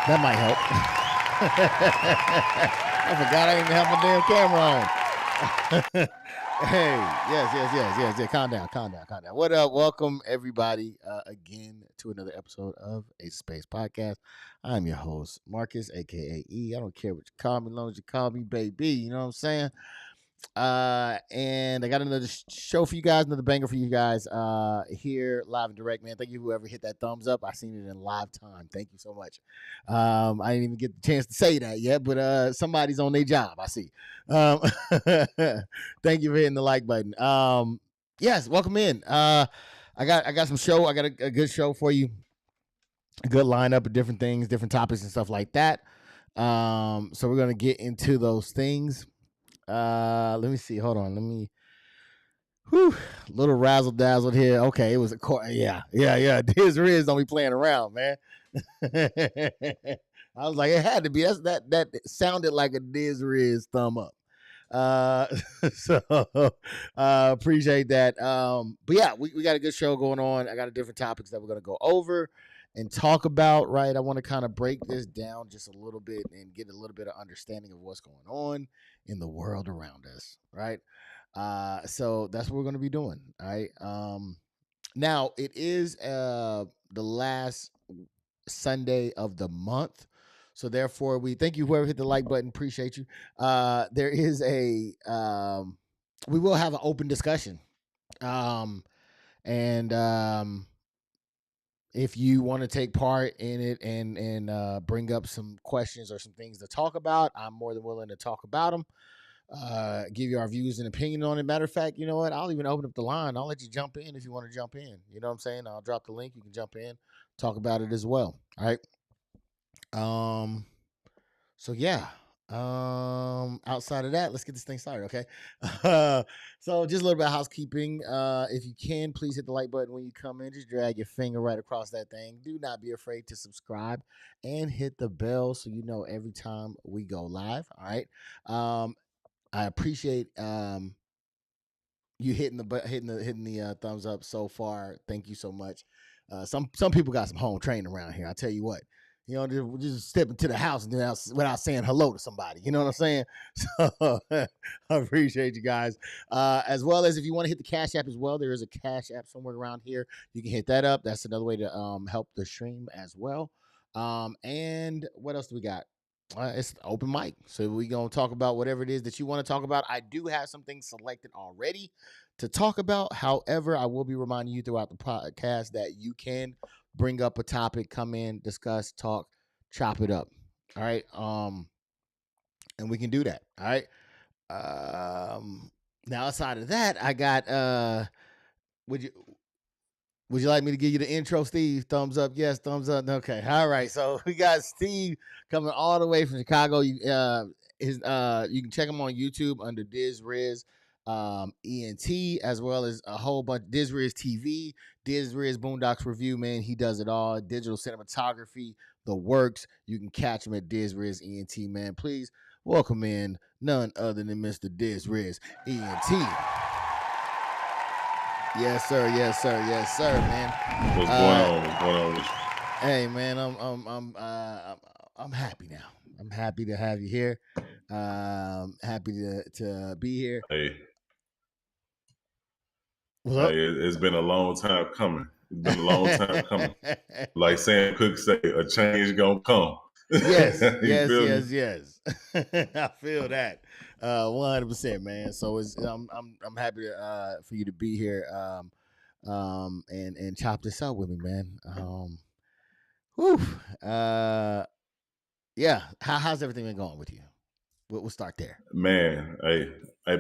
That might help. I forgot I didn't have my damn camera on. Hey, yes. Calm down. What up? Welcome everybody again to another episode of A Space Podcast. I'm your host, Marcus, aka E. I don't care what you call me, as long as you call me baby. You know what I'm saying? And I got another show for you guys, another banger for you guys here live and direct, man. Thank you whoever hit that thumbs up. I seen it in live time. Thank you so much. I didn't even get the chance to say that yet, but somebody's on their job. I see. Thank you for hitting the like button. Yes, welcome in. I got some show. I got a good show for you. A good lineup of different things, different topics and stuff like that. So we're gonna get into those things. Let me see. Hold on. Little razzle dazzled here. Okay, it was yeah. DisRiz don't be playing around, man. I was like, it had to be. That sounded like a DisRiz thumb up. So appreciate that. But yeah, we got a good show going on. I got a different topics that we're gonna go over and talk about, right? I want to kind of break this down just a little bit and get a little bit of understanding of what's going on in the world around us, right? So that's what we're going to be doing, all right? Now, it is the last Sunday of the month, so therefore we thank you whoever hit the like button. Appreciate you. There is we will have an open discussion, and if you want to take part in it and bring up some questions or some things to talk about, I'm more than willing to talk about them. Give you our views and opinion on it. Matter of fact, you know what? I'll even open up the line. I'll let you jump in if you want to jump in. You know what I'm saying? I'll drop the link. You can jump in, talk about it as well. All right. So yeah. Outside of that, let's get this thing started, okay? So just a little bit of housekeeping. If you can, please hit the like button when you come in. Just drag your finger right across that thing. Do not be afraid to subscribe and hit the bell so you know every time we go live. All right. I appreciate you hitting the thumbs up so far. Thank you so much. Some people got some home training around here. I tell you what. just step into the house and without saying hello to somebody. You know what I'm saying? So I appreciate you guys. As well as if you want to hit the Cash App as well, there is a Cash App somewhere around here. You can hit that up. That's another way to help the stream as well. And what else do we got? It's open mic, so we're gonna talk about whatever it is that you want to talk about. I do have some things selected already to talk about. However, I will be reminding you throughout the podcast that you can bring up a topic, come in, discuss, talk, chop it up. All right. And we can do that. All right. Now outside of that, I got would you would you like me to give you the intro, Steve? Thumbs up, yes, thumbs up. Okay. All right. So we got Steve coming all the way from Chicago. You can check him on YouTube under DisRiz ENT, as well as a whole bunch DisRiz TV, DisRiz BoonDocks review, man. He does it all. Digital cinematography, the works. You can catch him at DisRiz ENT, man. Please welcome in none other than Mr. DisRiz ENT. Yes, sir. Yes, sir. Yes, sir, man. What's going on? What's going on with you? Hey, man, I'm happy now. I'm happy to have you here. Happy to be here. Hey, it's been a long time coming. It's been a long time coming. Like Sam Cooke say, a change gonna come. Yes, yes. I feel that 100%, man. So I'm happy for you to be here and chop this up with me, man. Yeah. How's everything been going with you? We'll start there. Man, hey,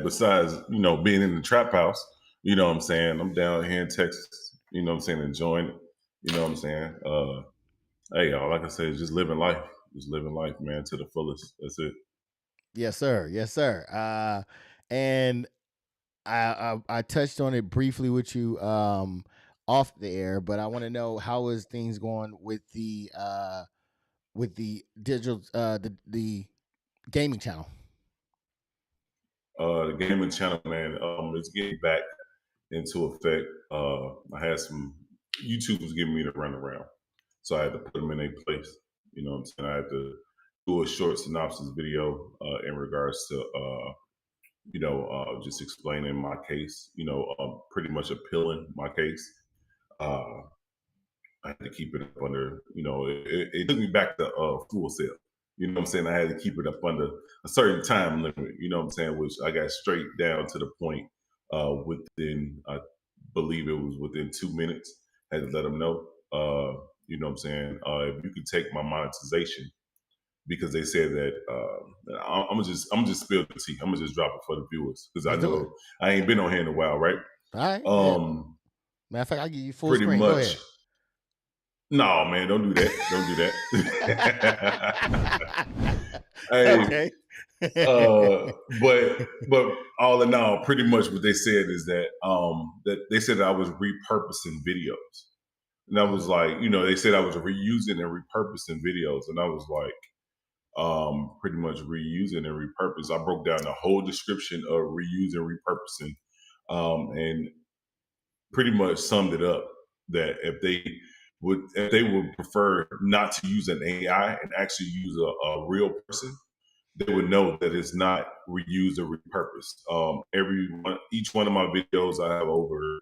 besides, being in the trap house, you know what I'm saying? I'm down here in Texas, you know what I'm saying, enjoying it. You know what I'm saying? Hey, like I said, just living life. Just living life, man, to the fullest. That's it. Yes, sir. Yes, sir. And I touched on it briefly with you off the air, but I want to know how is things going with the digital the gaming channel. The gaming channel, man, it's getting back into effect. I had some YouTube was giving me the runaround, so I had to put them in their place. You know what I'm saying? I had to do a short synopsis video in regards to just explaining my case. Pretty much appealing my case. I had to keep it up under. It took me back to Full Sail. You know what I'm saying? I had to keep it up under a certain time limit. You know what I'm saying? Which I got straight down to the point within, I believe it was within 2 minutes. Had to let them know. You know what I'm saying? If you could take my monetization, because they said that I'm gonna just spill the tea. I'm gonna just drop it for the viewers because I know I ain't been on here in a while, right? All right. Matter of fact, I'll give you full pretty screen. much. Go ahead. No, man, don't do that. Don't do that. Hey, okay. But all in all, pretty much what they said is that that they said that I was repurposing videos, and I was like, they said I was reusing and repurposing videos, and I was like, pretty much reusing and repurpose. I broke down the whole description of reusing, repurposing, and pretty much summed it up that if they would prefer not to use an AI and actually use a real person, they would know that it's not reused or repurposed. Each one of my videos, I have over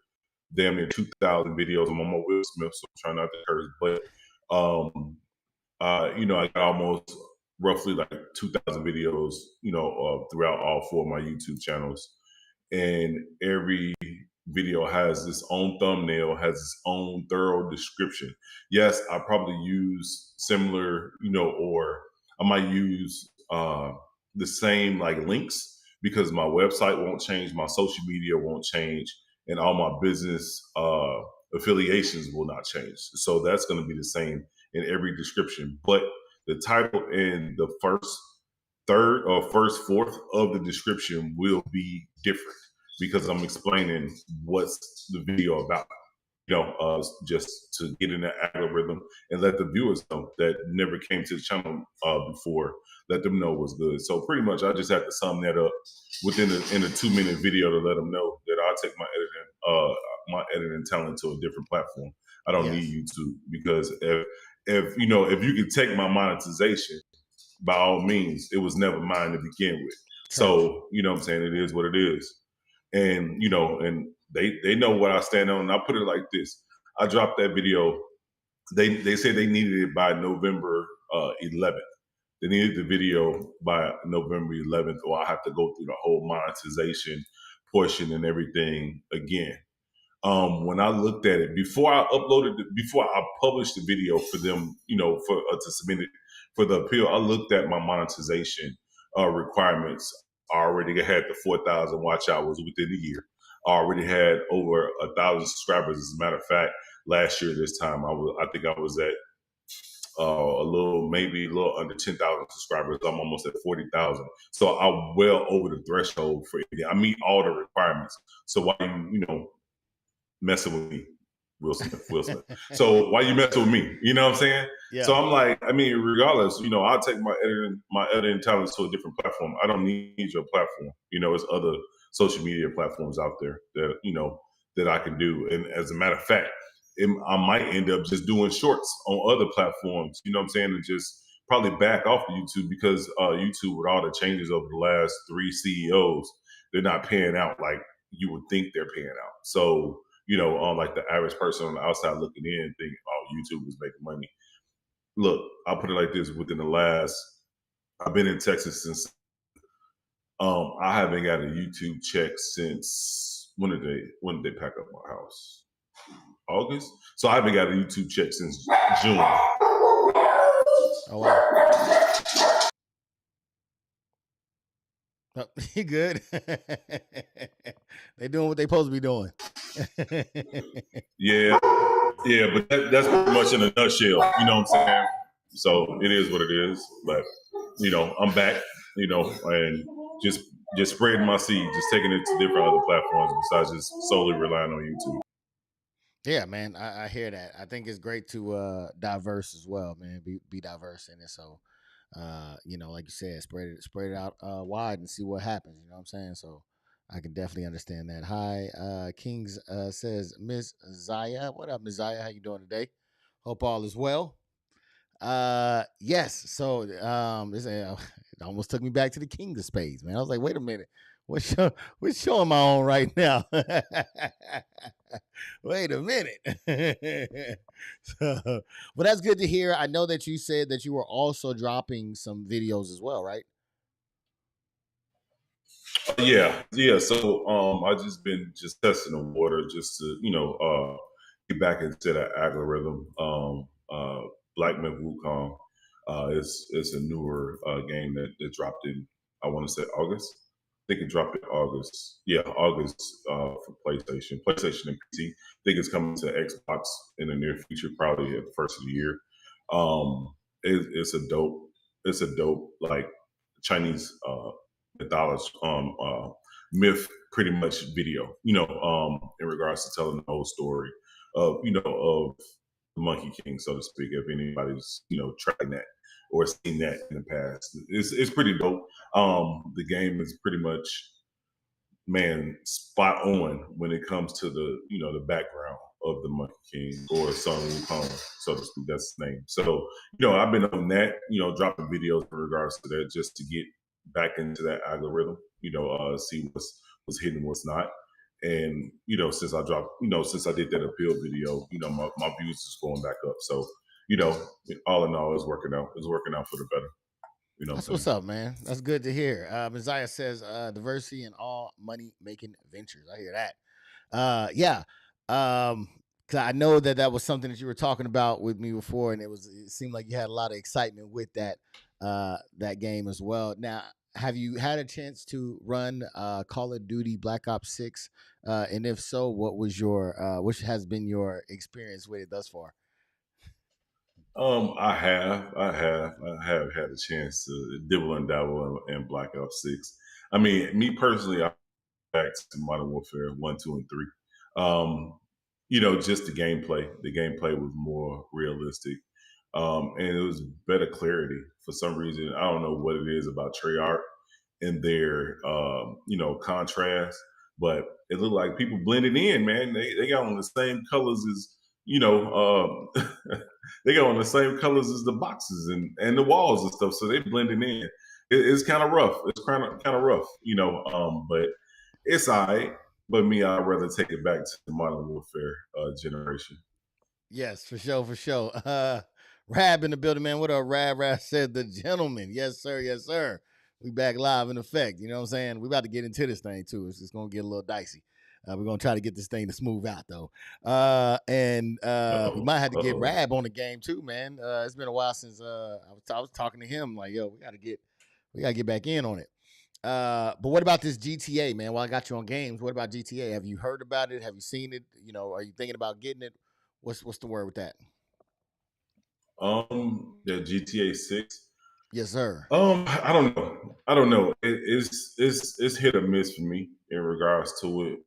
damn near 2,000 videos. I'm on my Will Smith, so I'm trying not to curse, but I got almost roughly like 2,000 videos, throughout all 4 of my YouTube channels, and every video has its own thumbnail, has its own thorough description. Yes, I probably use similar, or I might use the same like links because my website won't change, my social media won't change, and all my business affiliations will not change. So that's going to be the same in every description. But the title and the first third or first fourth of the description will be different because I'm explaining what's the video about, just to get in the algorithm and let the viewers know that never came to the channel before, let them know what's good. So pretty much I just have to sum that up in a 2-minute video to let them know that I'll take my editing talent to a different platform. I don't need YouTube because if you could take my monetization, by all means, it was never mine to begin with. So, you know what I'm saying? It is what it is. And, and they know what I stand on. And I put it like this. I dropped that video. They said they needed it by November 11th. They needed the video by November 11th, or I have to go through the whole monetization portion and everything again. When I looked at it before I published the video for them, for to submit it for the appeal, I looked at my monetization requirements. I already had the 4,000 watch hours within a year. I already had over 1,000 subscribers. As a matter of fact, last year this time, I think I was at maybe a little under 10,000 subscribers. I'm almost at 40,000. So I'm well over the threshold for it. I meet all the requirements. So why messing with me, Will Smith. So why you messing with me? You know what I'm saying? Yeah. So I'm like, regardless, I'll take my editing talents to a different platform. I don't need your platform. It's other social media platforms out there that, that I can do. And as a matter of fact, I might end up just doing shorts on other platforms, you know what I'm saying? And just probably back off of YouTube because YouTube, with all the changes over the last 3 CEOs, they're not paying out like you would think they're paying out. So, like the average person on the outside looking in thinking, oh, YouTube is making money. Look, I'll put it like this. I've been in Texas since, I haven't got a YouTube check since, when did they pack up my house? August? So I haven't got a YouTube check since June. Oh, wow. Oh, you good? They doing what they supposed to be doing. Yeah, but that's pretty much in a nutshell. You know what I'm saying? So it is what it is. But I'm back. And just spreading my seed, just taking it to different other platforms besides just solely relying on YouTube. Yeah, man, I hear that. I think it's great to diverse as well, man. Be diverse in it. So, like you said, spread it out wide and see what happens. You know what I'm saying? So, I can definitely understand that. Hi, Kings says Miss Zaya. What up, Miss Zaya? How you doing today? Hope all is well. Yes. So, it almost took me back to the King of Spades, man. I was like, wait a minute. What show am I on right now? Wait a minute. So, well, that's good to hear. I know that you said that you were also dropping some videos as well, right? Yeah. So I just been testing the water just to get back into that algorithm. Black Myth Wukong. It's a newer game that dropped in, I want to say, August. I think it dropped in August. Yeah, August for PlayStation and PC. I think it's coming to Xbox in the near future, probably at the first of the year. It's a dope like Chinese mythology myth pretty much video. In regards to telling the whole story of of the Monkey King, so to speak. If anybody's tracking that or seen that in the past, it's pretty dope. The game is pretty much, man, spot on when it comes to the background of the Monkey King, or Sun Wukong, so to speak. That's his name. So I've been on that, dropping videos in regards to that, just to get back into that algorithm. See what's hitting, what's not. And since I dropped, since I did that appeal video, my views is going back up. So all in all, it's working out. It's working out for the better. That's what's up, man. That's good to hear. Messiah says diversity in all money making ventures. I hear that. Yeah. Cause I know that was something that you were talking about with me before, and it seemed like you had a lot of excitement with that game as well. Now, have you had a chance to run Call of Duty Black Ops 6? And if so, which has been your experience with it thus far? I have had a chance to dibble and dabble in Black Ops 6. I mean, me personally, I back to Modern Warfare 1, 2, and 3. Just the gameplay. The gameplay was more realistic. And it was better clarity. For some reason, I don't know what it is about Treyarch and their contrast, but it looked like people blended in, man. They got on the same colors as they got on the same colors as the boxes and the walls and stuff, so they blending in. It's kind of rough. It's kind of rough, but it's all right. But me, I'd rather take it back to the Modern Warfare generation. Yes, for sure, for sure. Rab in the building, man. What up, Rab? Rab said the gentleman. Yes, sir. Yes, sir. We back live in effect. You know what I'm saying? We about to get into this thing too. It's just gonna get a little dicey. We're gonna try to get this thing to smooth out though. And we Uh-oh. might have to get Uh-oh. Rab on the game too, man. It's been a while since I was talking to him like, yo, we gotta get back in on it. But what about this GTA, man? While I got you on games, what about GTA? Have you heard about it? Have you seen it? Are you thinking about getting it? What's the word with that? The GTA 6. Yes, sir. I don't know. I don't know. It's hit or miss for me in regards to it.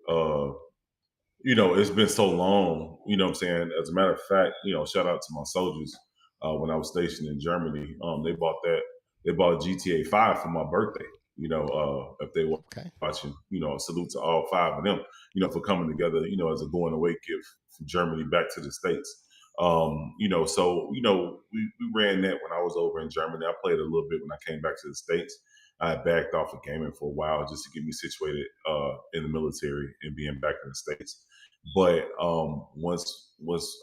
It's been so long, what I'm saying? As a matter of fact, shout out to my soldiers when I was stationed in Germany. They bought GTA 5 for my birthday. If they were Okay. watching, a salute to all five of them, for coming together, as a going away gift from Germany back to the States. We ran that when I was over in Germany. I played a little bit when I came back to the States. I had backed off of gaming for a while just to get me situated in the military and being back in the States. But once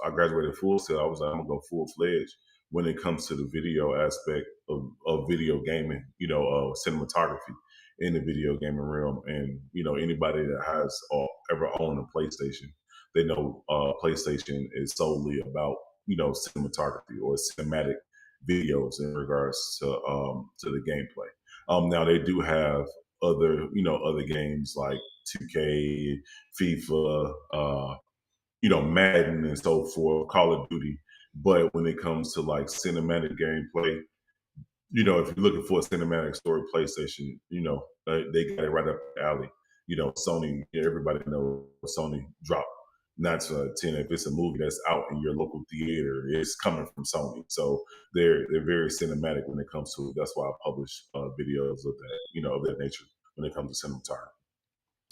I graduated full sail, I was like, I'm gonna go full fledged when it comes to the video aspect of video gaming, cinematography in the video gaming realm. And anybody that has ever owned a PlayStation, they know PlayStation is solely about cinematography or cinematic videos in regards to the gameplay. Now they do have other games like 2K, FIFA, Madden and so forth, Call of Duty. But when it comes to like cinematic gameplay, if you're looking for a cinematic story, PlayStation, they got it right up the alley. Sony, everybody knows Sony dropped not to 10. If it's a movie that's out in your local theater, it's coming from Sony. So they're very cinematic when it comes to it. That's why I publish videos of that, of that nature when it comes to cinematography.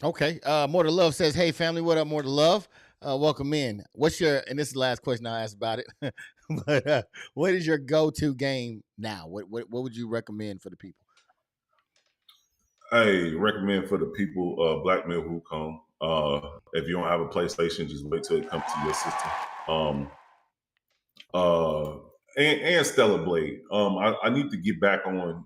Okay. More to Love says, "Hey family, what up, More to Love? Welcome in. What's your and this is the last question I asked about it, but what is your go-to game now? What would you recommend for the people? I recommend for the people Black Myth Wukong. If you don't have a PlayStation, just wait till it comes to your system. Um, uh, and Stellar Blade. I need to get back on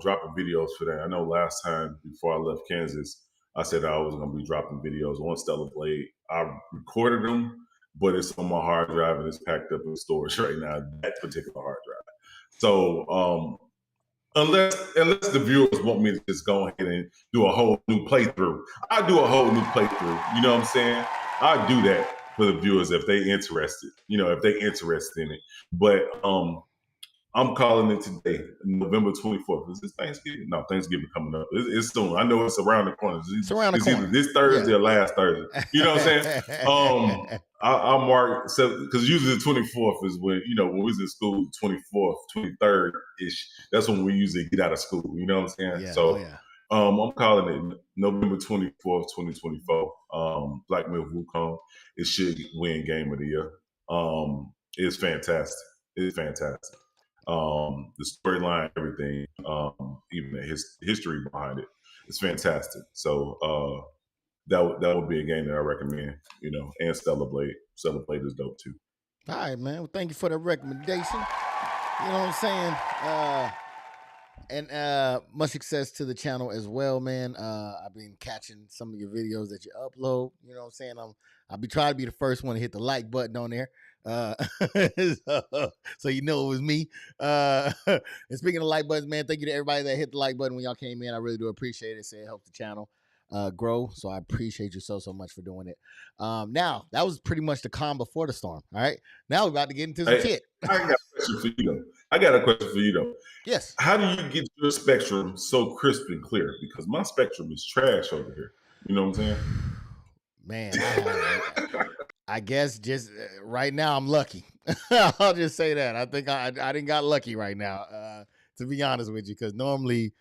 dropping videos for that. I know last time before I left Kansas, I said I was going to be dropping videos on Stellar Blade. I recorded them, but it's on my hard drive and it's packed up in storage right now. That particular hard drive. So unless the viewers want me to just go ahead and do a whole new playthrough, I do a whole new playthrough. You know what I'm saying? I do that for the viewers if they interested. If they interested in it. But I'm calling it today, November 24th. Is this Thanksgiving? No, Thanksgiving coming up. It's soon. I know it's around the corner. It's around the It's either corner. this Thursday or last Thursday. You know what I'm saying? Yeah. I'll mark because usually the 24th is when we was in school, 24th, 23rd ish. That's when we usually get out of school. You know what I'm saying? Yeah. Oh So yeah. I'm calling it November 24th, 2024. Black Myth Wukong. It should win Game of the Year. It's fantastic. It's fantastic. The storyline, everything, even his history behind it, it's fantastic. So that would be a game that I recommend. And Stellar Blade. Stellar Blade is dope too. All right, man. Well, thank you for the recommendation. You know what I'm saying? And much success to the channel as well, man. I've been catching some of your videos that you upload. You know what I'm saying? I'll be trying to be the first one to hit the like button on there. So you know it was me. And speaking of like buttons, man, thank you to everybody that hit the like button when y'all came in. I really do appreciate it. Say it helps the channel grow. So I appreciate you so much for doing it. Now that was pretty much the calm before the storm. All right. Now we're about to get into some shit. I got a question for you though. Yes. How do you get your spectrum so crisp and clear? Because my spectrum is trash over here. You know what I'm saying? Man, I guess just right now I'm lucky. I'll just say that. I think I didn't got lucky right now. To be honest with you, because normally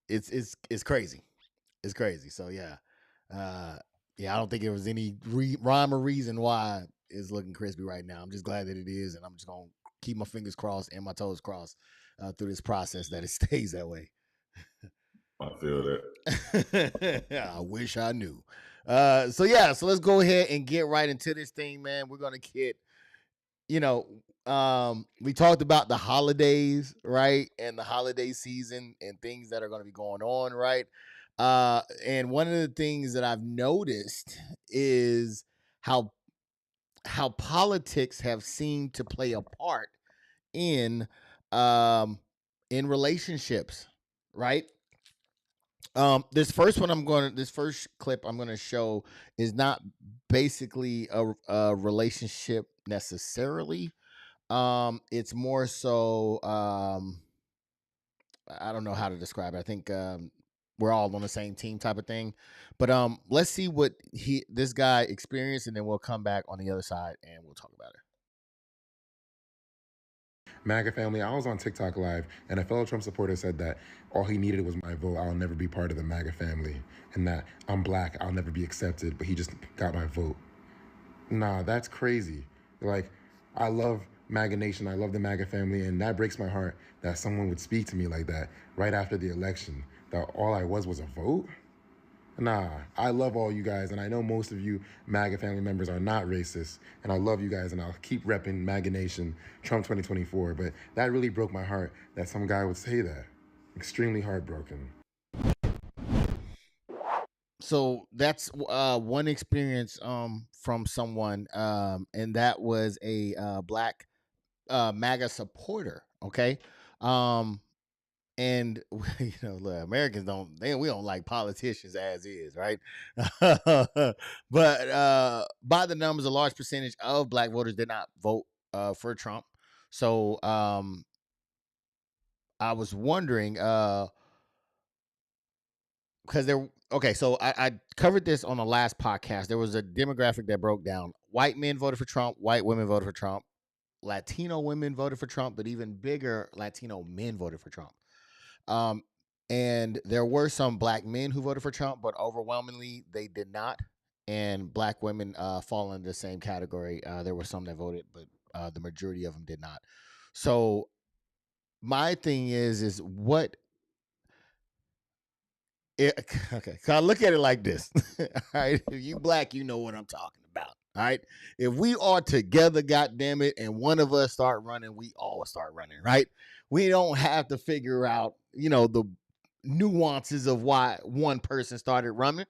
it's crazy. It's crazy. So yeah, yeah. I don't think there was any rhyme or reason why is looking crispy right now. I'm just glad that it is, and I'm just gonna keep my fingers crossed and my toes crossed through this process that it stays that way. I feel that. I wish I knew. So let's go ahead and get right into this thing, man. We're gonna get, we talked about the holidays, right, and the holiday season and things that are going to be going on, right. And one of the things that I've noticed is how politics have seemed to play a part in um in relationships, right. This first clip I'm gonna show is not basically a relationship necessarily. It's more so I don't know how to describe it. I think we're all on the same team type of thing. But let's see what this guy experienced, and then we'll come back on the other side and we'll talk about it. MAGA family, I was on TikTok Live, and a fellow Trump supporter said that all he needed was my vote. I'll never be part of the MAGA family, and that I'm black, I'll never be accepted, but he just got my vote. Nah, that's crazy. Like, I love MAGA Nation, I love the MAGA family, and that breaks my heart that someone would speak to me like that right after the election, that all I was a vote? Nah, I love all you guys, and I know most of you MAGA family members are not racist, and I love you guys, and I'll keep repping MAGA Nation, Trump 2024, but that really broke my heart that some guy would say that. Extremely heartbroken. So that's one experience from someone, and that was a black MAGA supporter. Okay. And look, Americans we don't like politicians as is, right? But by the numbers, a large percentage of black voters did not vote for Trump. So I was wondering, because so I covered this on the last podcast. There was a demographic that broke down: white men voted for Trump, white women voted for Trump, Latino women voted for Trump, but even bigger, Latino men voted for Trump. And there were some black men who voted for Trump, but overwhelmingly they did not. And black women fall into the same category. There were some that voted, but the majority of them did not. So my thing is what? Okay, so I look at it like this. All right, if you black, you know what I'm talking about. All right, if we are together, goddamn it, and one of us start running, we all start running. Right? We don't have to figure out, the nuances of why one person started running.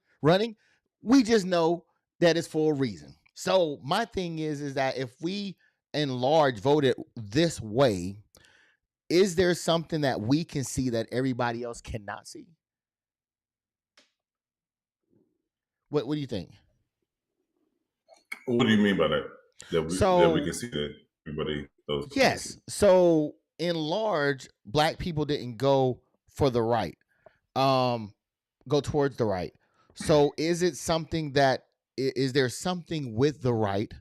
We just know that it's for a reason. So my thing is that if we in large voted this way, is there something that we can see that everybody else cannot see? What do you think? What do you mean by that? That we can see that everybody else. Yes. So in large, black people didn't go for the right. Go towards the right. So is it something that is there something with the right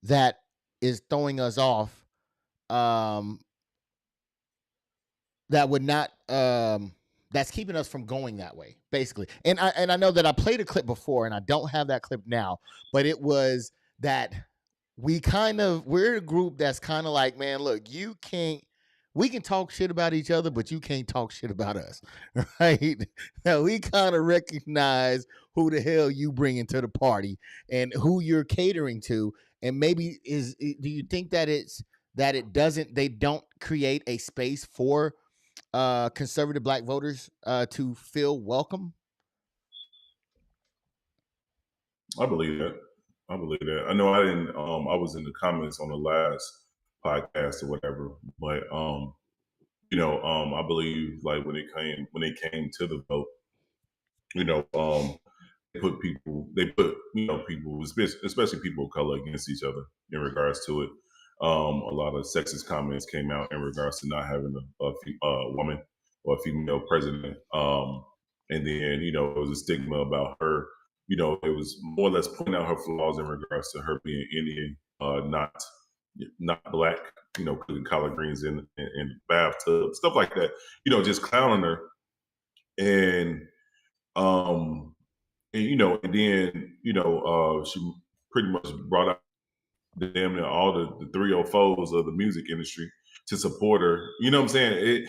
that is throwing us off? That would not that's keeping us from going that way, basically. And I know that I played a clip before, and I don't have that clip now, but it was that we're a group that's kind of like, man, look, we can talk shit about each other, but you can't talk shit about us, right? Now we kind of recognize who the hell you bring into the party and who you're catering to, and maybe do you think that they don't create a space for conservative black voters to feel welcome? I believe that. I know I didn't. I was in the comments on the last podcast or whatever, but I believe like when it came to the vote, they put people, especially people of color, against each other in regards to it. A lot of sexist comments came out in regards to not having a woman or a female president. And then, it was a stigma about her. It was more or less pointing out her flaws in regards to her being Indian, not black, cooking collard greens in bathtub, stuff like that. Just clowning her. And and then she pretty much brought out damn near all the 304s of the music industry to support her. You know what I'm saying?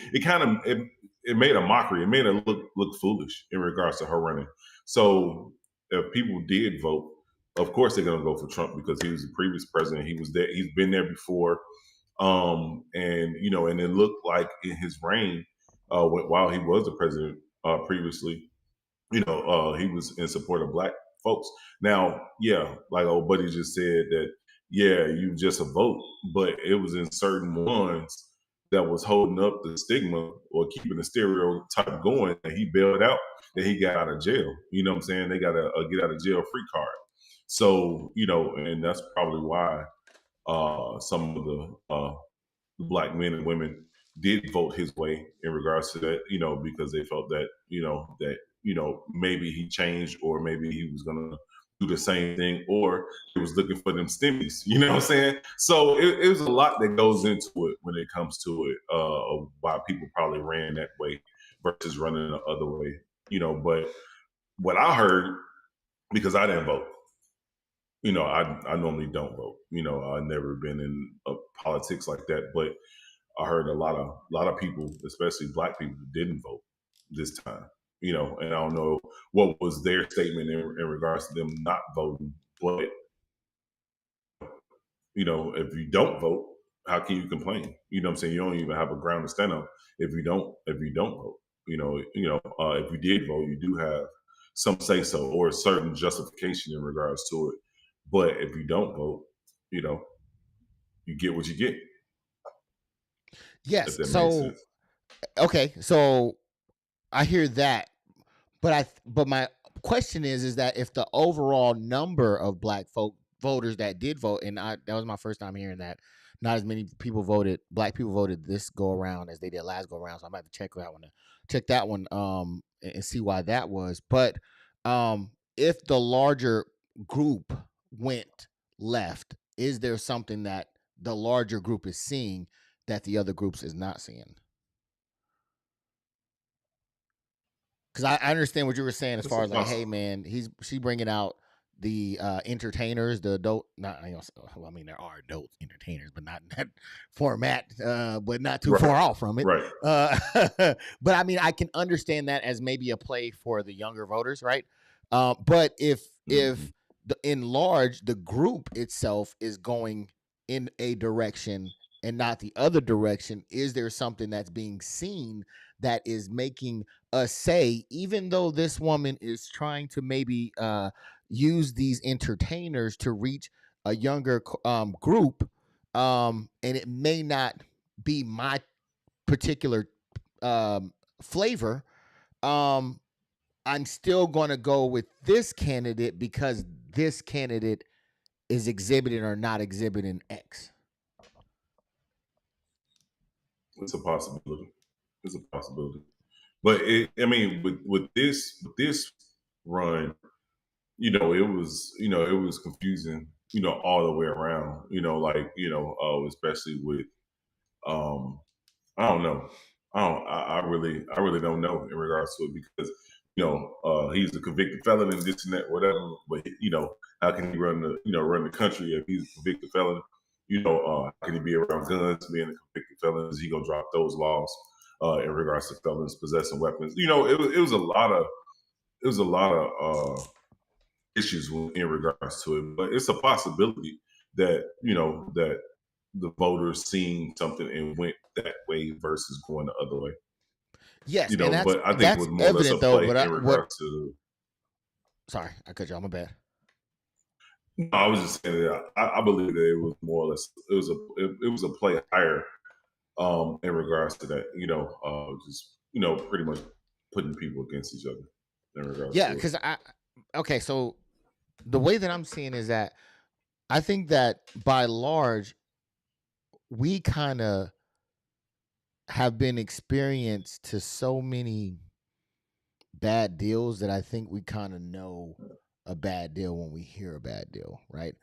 It made a mockery. It made her look foolish in regards to her running. So if people did vote, of course they're gonna go for Trump because he was the previous president. He was there. He's been there before. And and it looked like in his reign, while he was the president previously, he was in support of black folks. Now, yeah, like old buddy just said that, yeah, you just a vote, but it was in certain ones that was holding up the stigma or keeping the stereotype going that he bailed out, that he got out of jail. You know what I'm saying? They got a get out of jail free card. So, and that's probably why some of the black men and women did vote his way in regards to that, because they felt that, maybe he changed or maybe he was going to do the same thing or he was looking for them stimmies, you know what I'm saying? So it was a lot that goes into it when it comes to it, of why people probably ran that way versus running the other way, but what I heard, because I didn't vote, I normally don't vote. I've never been in politics like that, but I heard a lot of people, especially black people, didn't vote this time. And I don't know what was their statement in regards to them not voting. But if you don't vote, how can you complain? You know what I'm saying? You don't even have a ground to stand on if you don't vote. If you did vote, you do have some say so or a certain justification in regards to it. But if you don't vote, you get what you get. Yes. If that makes So sense. okay, so I hear that, but my question is that if the overall number of black voters that did vote, and that was my first time hearing that, not as many black people voted this go around as they did last go around. So I might have to check that one, and see why that was. But if the larger group went left, is there something that the larger group is seeing that the other groups is not seeing? Because I understand what you were saying as It's far a as like, hey man, she bringing out the entertainers, the adult. Not, well, I mean, there are adult entertainers, but not in that format. But not too far off from it. Right. But I mean, I can understand that as maybe a play for the younger voters, right? But if in large the group itself is going in a direction and not the other direction, is there something that's being seen that is making us say, even though this woman is trying to maybe use these entertainers to reach a younger group, and it may not be my particular flavor, I'm still going to go with this candidate because this candidate is exhibiting or not exhibiting X. It's a possibility. It's a possibility. But with this run, it was confusing, all the way around. Especially with I don't know. I really don't know in regards to it because he's a convicted felon and this and that, whatever. But how can he run the country if he's a convicted felon? How can he be around guns, being a convicted felon? Is he gonna drop those laws in regards to felons possessing weapons? It was a lot of issues in regards to it, but it's a possibility that that the voters seen something and went that way versus going the other way. Yes, and But I think it was more or less a evident though. play But in regards to. Sorry, I cut you off. My bad. No, I was just saying that I believe that it was more or less it was a play higher in regards to that. Just pretty much putting people against each other in regards Yeah, to because okay, so the way that I'm seeing is that I think that by large we kind of have been experienced to so many bad deals that I think we kind of know a bad deal when we hear a bad deal, right?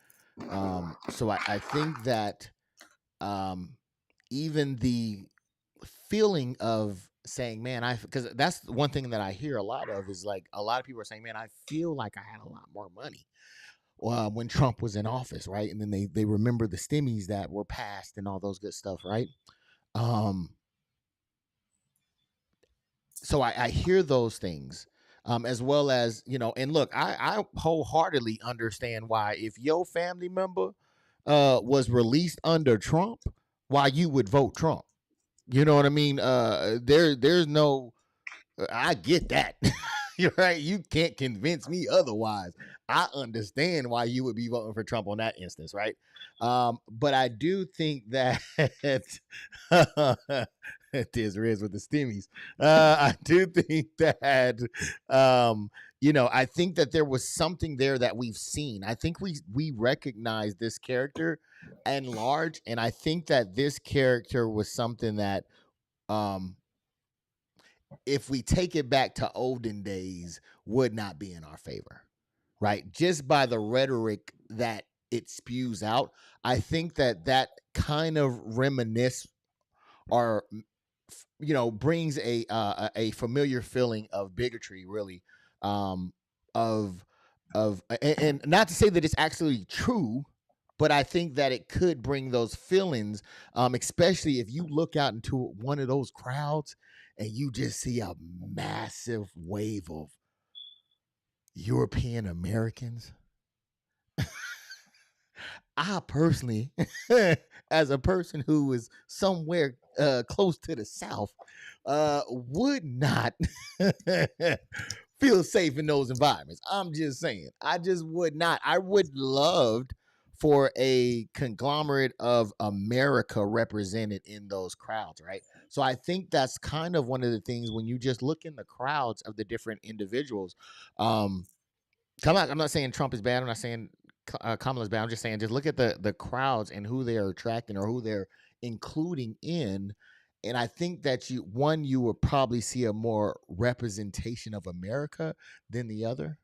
So I think that even the feeling of saying, man, because that's one thing that I hear a lot of is like a lot of people are saying, man, I feel like I had a lot more money. when Trump was in office, right? And then they remember the stimmies that were passed and all those good stuff, right? So I hear those things, as well as, and look, I wholeheartedly understand why, if your family member was released under Trump, why you would vote Trump. You know what I mean? There's no, I get that. You're right. You can't convince me otherwise. I understand why you would be voting for Trump on that instance, right? But I do think that Riz with the stimmies. I do think that I think that there was something there that we've seen. I think we recognize this character and large, and I think that this character was something that if we take it back to olden days, would not be in our favor, right? Just by the rhetoric that it spews out, I think that kind of reminisce or brings a familiar feeling of bigotry, really, of and not to say that it's actually true, but I think that it could bring those feelings, especially if you look out into one of those crowds and you just see a massive wave of European Americans. I personally, as a person who is somewhere close to the South, would not feel safe in those environments. I'm just saying. I just would not. I would loved for a conglomerate of America represented in those crowds, right? So I think that's kind of one of the things when you just look in the crowds of the different individuals. I'm not saying Trump is bad. I'm not saying Kamala's bad. I'm just saying just look at the crowds and who they are attracting or who they're including in. And I think that you will probably see a more representation of America than the other.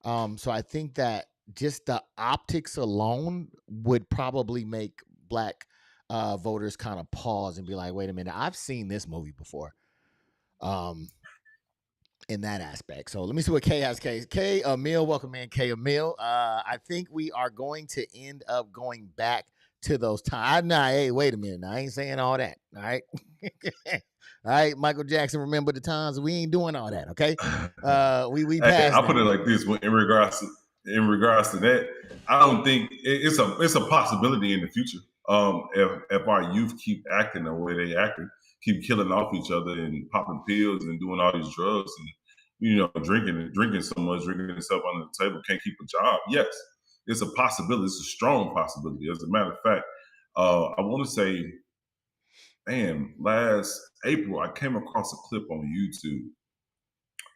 So I think that just the optics alone would probably make black voters kind of pause and be like, wait a minute, I've seen this movie before. In that aspect. So let me see what K has. K Emil, welcome in, K Emil. I think we are going to end up going back to those times. Nah, hey, wait a minute. I ain't saying all that. All right. All right, Michael Jackson, remember the times. We ain't doing all that, okay? We passed. I'll put it like this: in regards to that, I don't think it's a possibility in the future. If our youth keep acting the way they acted, keep killing off each other and popping pills and doing all these drugs and drinking so much, drinking themselves under the table, can't keep a job. Yes, it's a possibility. It's a strong possibility. As a matter of fact, I want to say, man, last April I came across a clip on YouTube,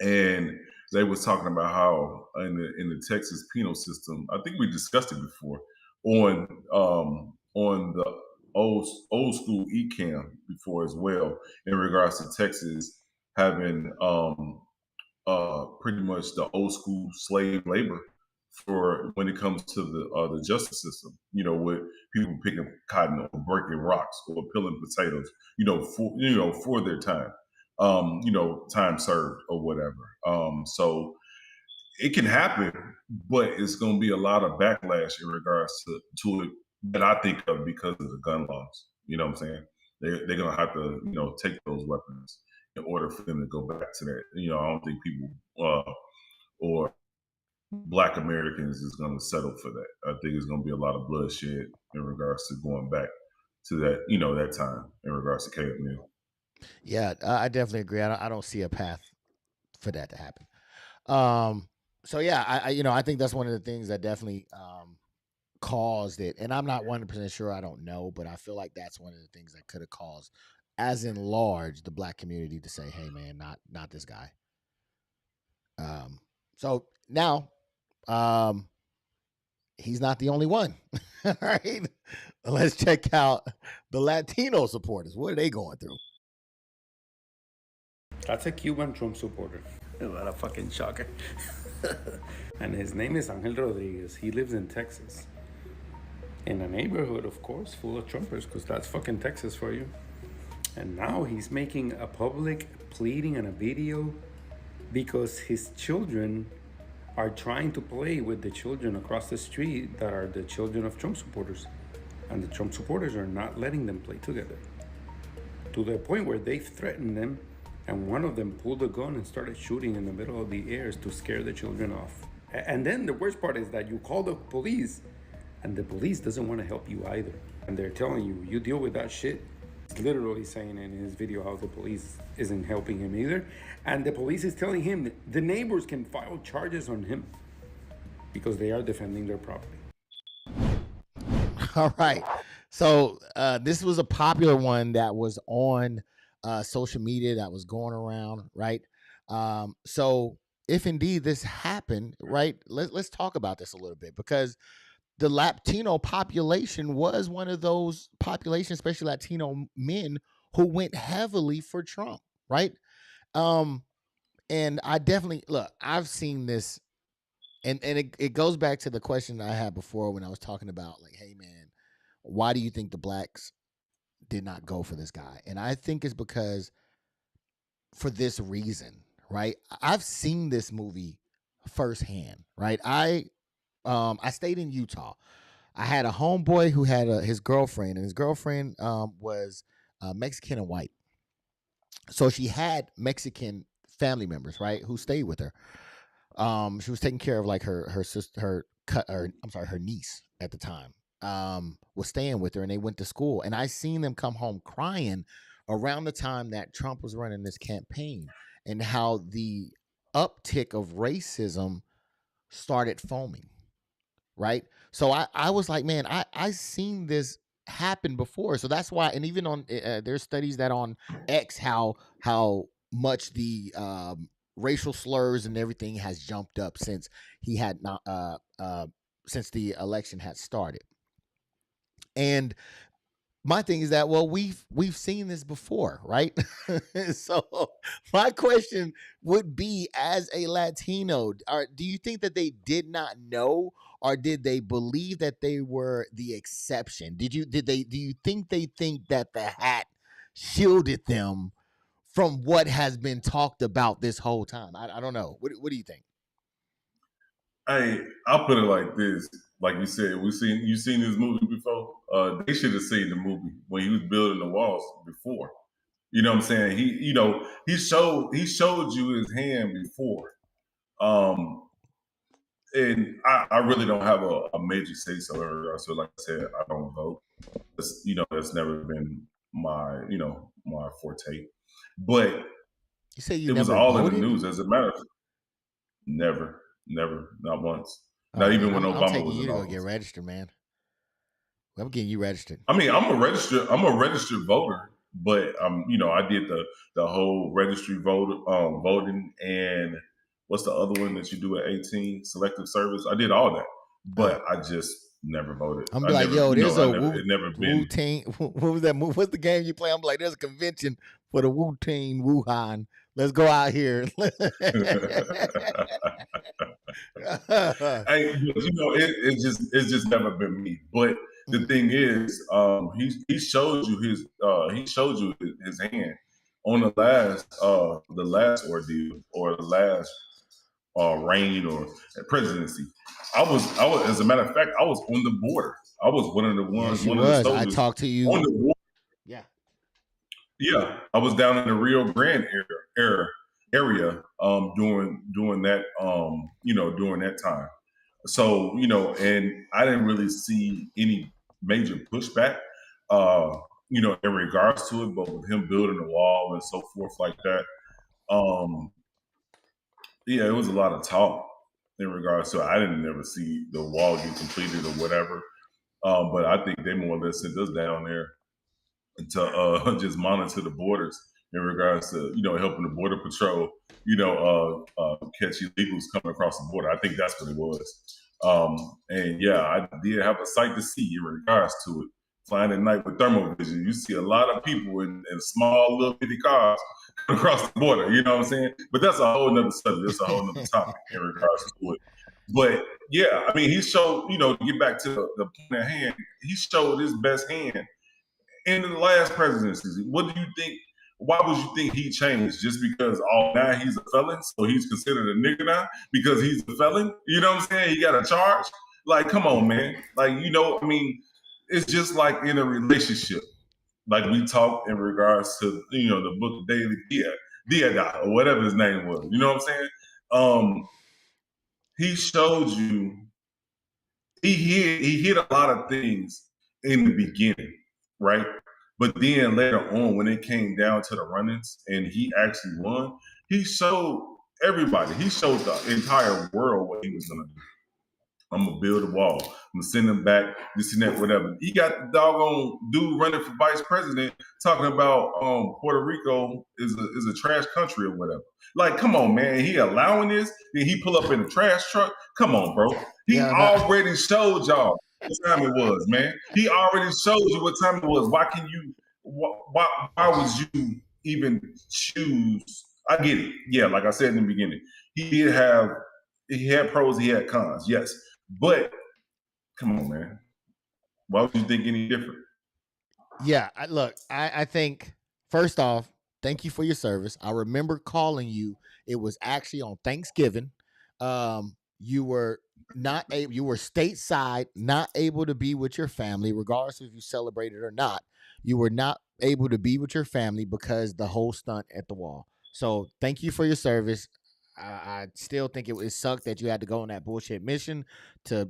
and they was talking about how in the Texas penal system, I think we discussed it before, on the old school e-cam before as well, in regards to Texas having pretty much the old school slave labor for when it comes to the justice system. With people picking cotton or breaking rocks or peeling potatoes. For their time. Time served or whatever. So it can happen, but it's going to be a lot of backlash in regards to it that I think of because of the gun laws. You know what I'm saying? They're going to have to, take those weapons in order for them to go back to that. I don't think people or Black Americans is going to settle for that. I think it's going to be a lot of bloodshed in regards to going back to that, that time in regards to KML. Yeah, I definitely agree. I don't see a path for that to happen. So yeah, I think that's one of the things that definitely caused it. And I'm not 100% sure. I don't know, but I feel like that's one of the things that could have caused, as in large, the Black community to say, "Hey, man, not this guy." So now, he's not the only one. All right, let's check out the Latino supporters. What are they going through? That's a Cuban Trump supporter. What a fucking shocker. And his name is Angel Rodriguez. He lives in Texas. In a neighborhood, of course, full of Trumpers, because that's fucking Texas for you. And now he's making a public pleading and a video because his children are trying to play with the children across the street that are the children of Trump supporters. And the Trump supporters are not letting them play together. To the point where they threatened them, and one of them pulled a gun and started shooting in the middle of the air to scare the children off. And then the worst part is that you call the police, and the police doesn't want to help you either. And they're telling you, you deal with that shit. He's literally saying in his video how the police isn't helping him either. And the police is telling him that the neighbors can file charges on him because they are defending their property. All right. So this was a popular one that was on social media that was going around, right? So if indeed this happened, right, let's talk about this a little bit, because the Latino population was one of those populations, especially Latino men, who went heavily for Trump, right? And I definitely, look, I've seen this, and it goes back to the question I had before when I was talking about, like, hey man, why do you think the blacks did not go for this guy? And I think it's because, for this reason, right? I've seen this movie firsthand, right? I stayed in Utah. I had a homeboy who had his girlfriend, and his girlfriend was Mexican and white. So she had Mexican family members, right, who stayed with her. She was taking care of like her sister, her niece at the time. Was staying with her, and they went to school. And I seen them come home crying around the time that Trump was running this campaign, and how the uptick of racism started foaming. Right. So I was like, man, I seen this happen before. So that's why, and even on there's studies that on X, how much the racial slurs and everything has jumped up since he had not since the election had started. And my thing is that, well, we've seen this before, right? So my question would be, as a Latino, do you think that they did not know, or did they believe that they were the exception? Do you think they think that the hat shielded them from what has been talked about this whole time? I don't know. What do you think? Hey, I'll put it like this. Like you said, you've seen this movie before. They should have seen the movie when he was building the walls before. You know what I'm saying? He showed you his hand before. And I really don't have a major say so in regards to, like I said, I don't vote. That's never been my my forte. But You say you it was never all voted? in the news. As a matter of fact, never, not once. Oh, Not man, even when I'm Obama taking was you in to go office. get registered, man. I'm getting you registered. I mean, I'm a registered voter, but I did the whole registry voting, and what's the other one that you do at 18? Selective service. I did all that, but I just never voted. I'm like, yo, there's a it never been. Wu-Tang. What was that? What's the game you play? I'm like, there's a convention for the Wu-Tang Wuhan. Let's go out here. Hey, it's just never been me. But the thing is, he showed you his hand on the last ordeal, or the last reign or presidency. I was, as a matter of fact, I was on the border. I was one of the Yes, you one of the was. I soldiers talked to you. on the border. Yeah. Yeah, I was down in the Rio Grande area during that during that time. So and I didn't really see any major pushback in regards to it, but with him building the wall and so forth like that, yeah, it was a lot of talk in regards to it. I didn't ever see the wall get completed or whatever, but I think they more or less sent us down there to just monitor the borders in regards to helping the border patrol catch illegals coming across the border. I think that's what it was. And yeah, I did have a sight to see in regards to it. Flying at night with thermal vision, you see a lot of people in small little bitty cars across the border. You know what I'm saying? But that's a whole nother subject. That's a whole nother topic in regards to it. But yeah, I mean, he showed, to get back to the point at hand, he showed his best hand in the last presidency. What do you think why would you think he changed just because now he's a felon, so he's considered a nigga now because he's a felon? You know what I'm saying? He got a charge. Like, come on, man. Like, I mean, it's just like in a relationship. Like we talked in regards to, the book of Daily Diada or whatever his name was. You know what I'm saying? He showed you he hit a lot of things in the beginning, right? But then later on, when it came down to the run-ins and he actually won, he showed everybody, he showed the entire world what he was gonna do. I'm gonna build a wall. I'm gonna send him back, this and that, whatever. He got the doggone dude running for vice president talking about Puerto Rico is a trash country or whatever. Like, come on, man. He allowing this? Then he pull up in a trash truck? Come on, bro. He already showed y'all what time it was, man. He already showed you what time it was. Why can you? Why would you even choose? I get it. Yeah, like I said in the beginning, he had pros, he had cons, yes. But come on, man. Why would you think any different? Yeah, I think first off, thank you for your service. I remember calling you. It was actually on Thanksgiving. You were you were stateside, not able to be with your family, regardless if you celebrated or not. You were not able to be with your family because the whole stunt at the wall. So thank you for your service. I still think it sucked that you had to go on that bullshit mission to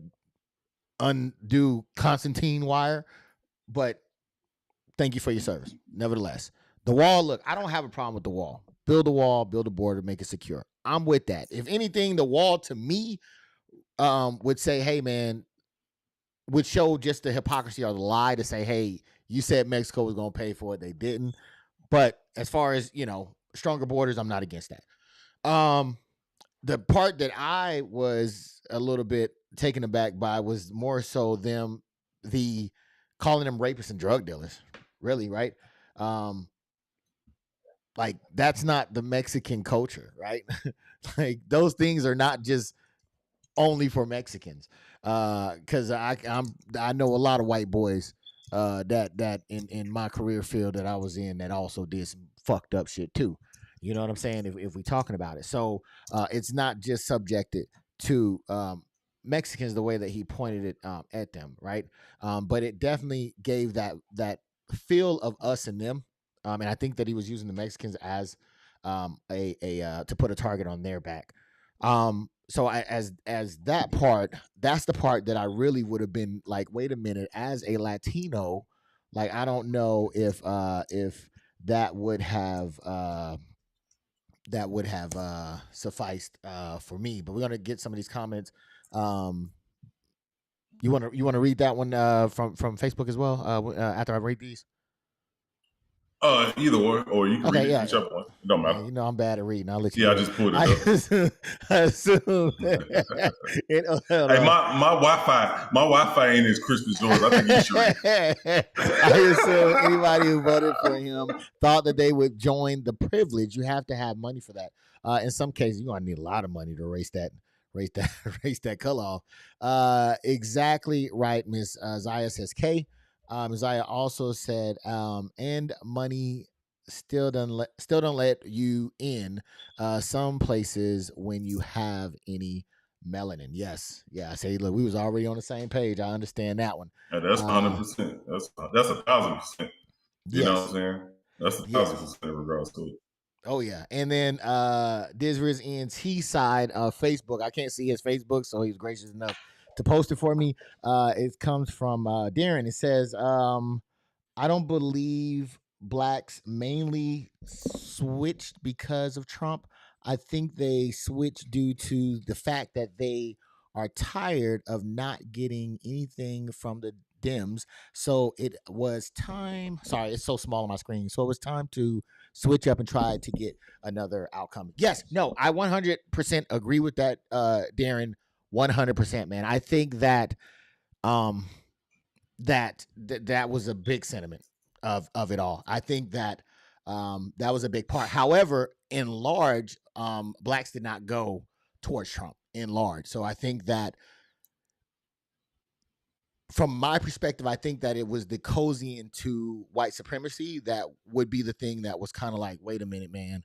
undo Constantine Wire, but thank you for your service. Nevertheless, the wall, look, I don't have a problem with the wall. Build a wall, build a border, make it secure. I'm with that. If anything, the wall to me would say, hey, man, would show just the hypocrisy or the lie to say, hey, you said Mexico was going to pay for it. They didn't. But as far as, stronger borders, I'm not against that. The part that I was a little bit taken aback by was more so calling them rapists and drug dealers. Really, right? Like that's not the Mexican culture, right? Like those things are not just only for Mexicans. Because I know a lot of white boys that in my career field that I was in that also did some fucked up shit too. You know what I'm saying? If we're talking about it, so it's not just subjected to Mexicans the way that he pointed it at them, right? But it definitely gave that feel of us and them, and I think that he was using the Mexicans as a to put a target on their back. So as that part, that's the part that I really would have been like, wait a minute, as a Latino, like I don't know if that would have sufficed for me. But we're gonna get some of these comments. You wanna read that one from Facebook as well after I read these? Either or you can read it. Yeah. Whichever one. It don't matter. I'm bad at reading. I'll let you. Yeah, I just pulled it up. I assume hey, my Wi-Fi ain't as crisp as yours. I think you should. I assume anybody who voted for him thought that they would join the privilege. You have to have money for that. In some cases, you're gonna need a lot of money to erase that color off. Exactly right, Miss Zaya says K. Zaya also said, and money still don't let you in some places when you have any melanin. Yes, yeah. I say, look, we was already on the same page. I understand that one. Yeah, that's 100%. That's 1,000%. You know what I'm saying? That's 1,000% in regards to it. Oh yeah, and then DisRizCinematicReviews side of Facebook. I can't see his Facebook, so he's gracious enough to post it for me. It comes from Darren. It says, I don't believe blacks mainly switched because of Trump. I think they switched due to the fact that they are tired of not getting anything from the Dems. So it was time. Sorry, it's so small on my screen. So it was time to switch up and try to get another outcome. Yes, no, I 100% agree with that, Darren. 100%, man. I think that that was a big sentiment of it all. I think that that was a big part. However, in large, blacks did not go towards Trump in large. So I think that from my perspective, I think that it was the cozy into white supremacy that would be the thing that was kind of like, wait a minute, man,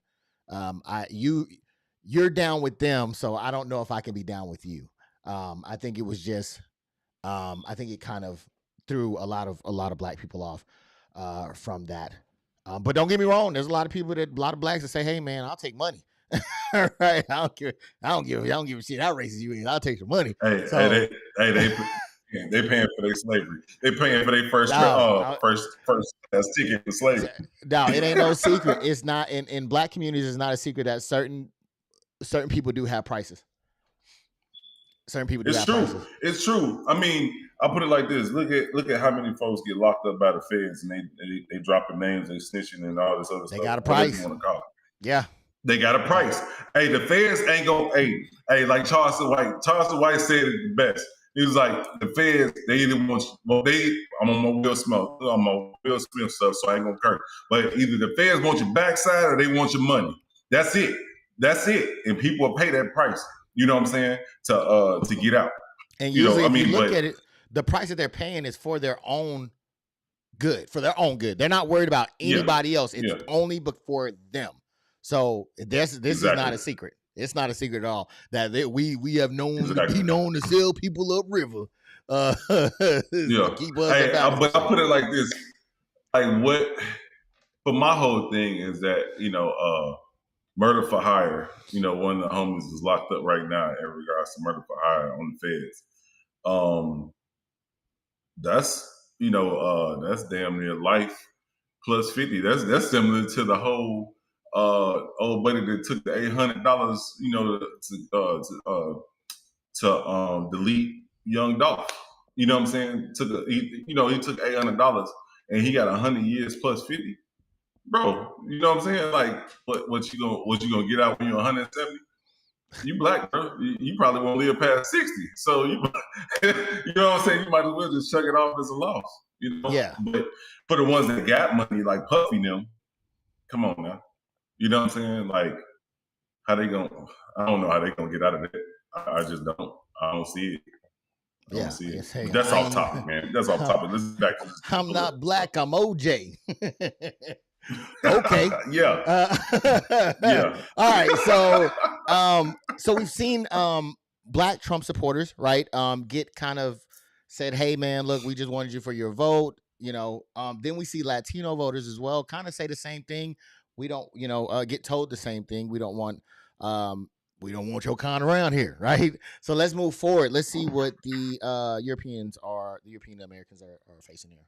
you're down with them, so I don't know if I can be down with you. I think it was just, I think it kind of threw a lot of black people off from that. But don't get me wrong, there's a lot of blacks that say, hey man, I'll take money. Right? I don't give a shit how racist you is. I'll take your money. Hey, So, they paying for their slavery. They paying for their first class ticket to slavery. No, it ain't no secret. It's not in black communities. It's not a secret that certain people do have prices. Certain people do have prices. It's true. I mean, I'll put it like this. Look at how many folks get locked up by the feds and they dropping names, they snitching and all this other stuff. They got a price. You want to call it. Yeah. They got a price. Hey, the feds ain't gonna. Hey, like Charleston White. Charleston White said it the best. He was like, the feds, they either want you. Well, I'm on my Will Smith stuff, so I ain't gonna curse. But either the feds want your backside or they want your money. That's it. And people will pay that price. You know what I'm saying? To get out. And usually, if you look at it, the price that they're paying is for their own good. They're not worried about anybody else. It's only for them. So this is not a secret. It's not a secret at all that we have known to be known to sell people upriver. Keep us but I put it like this: like what? But my whole thing is that murder for hire. One of the homies is locked up right now in regards to murder for hire on the feds. That's damn near life plus 50. That's similar to the whole old buddy that took the $800, to delete Young Dolph. You know what I'm saying? He took $800 and he got 100 years plus 50. Bro, you know what I'm saying? Like, what you gonna get out when you're 170? You black, bro. You probably won't live past 60. So you know what I'm saying? You might as well just chuck it off as a loss. Yeah. But for the ones that got money, like Puffy them, come on now. You know what I'm saying? Like, how they gonna? I don't know how they gonna get out of it. I just don't. I don't see it. I don't see it. Hey, that's off topic, man. That's off topic. Let's back to this. I'm not black. I'm OJ. Okay. Yeah. Yeah. All right. So we've seen black Trump supporters, right? Get kind of said, hey man, look, we just wanted you for your vote. Then we see Latino voters as well kind of say the same thing. We don't, get told the same thing. We don't want your kind around here, right? So let's move forward. Let's see what the European Americans are facing here.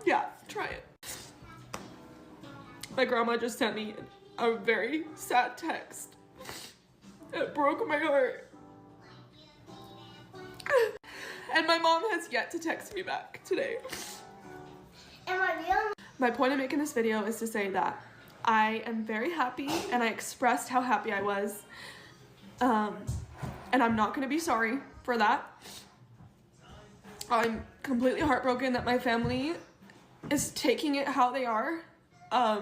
Yeah, try it. My grandma just sent me a very sad text. It broke my heart. And my mom has yet to text me back today. My point of making this video is to say that I am very happy and I expressed how happy I was. And I'm not going to be sorry for that. I'm completely heartbroken that my family is taking it how they are. I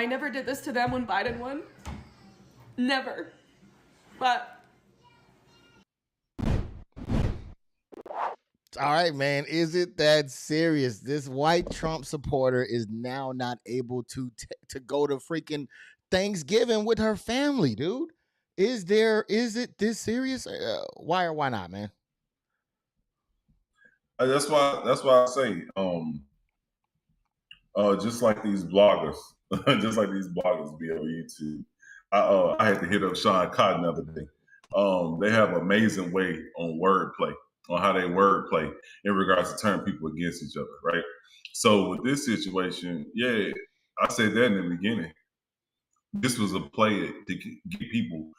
never did this to them when Biden won. Never. But all right, man. Is it that serious? This white Trump supporter is now not able to go to freaking Thanksgiving with her family, dude. Is it this serious? Why or why not, man? That's why I say, just like these bloggers, be on YouTube. I had to hit up Sean Cotton the other day. They have an amazing way on wordplay, on how they wordplay in regards to turn people against each other, right? So with this situation, yeah, I said that in the beginning. This was a play to get people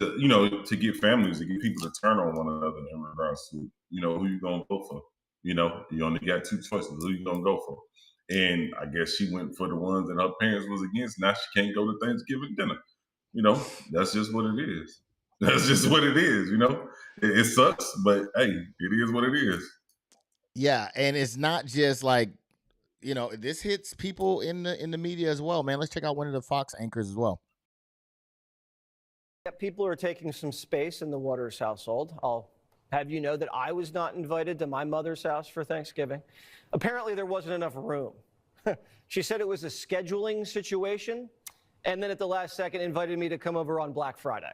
to get families, to get people to turn on one another in regards to, who you gonna go for. You only got two choices. Who you gonna go for? And I guess she went for the ones that her parents was against. Now she can't go to Thanksgiving dinner. That's just what it is. That's just what it is. It sucks, but hey, it is what it is. Yeah, and it's not just like, this hits people in the media as well, man. Let's check out one of the Fox anchors as well. People are taking some space in the Waters household. I'll have you know that I was not invited to my mother's house for Thanksgiving. Apparently, there wasn't enough room. She said it was a scheduling situation, and then at the last second invited me to come over on Black Friday.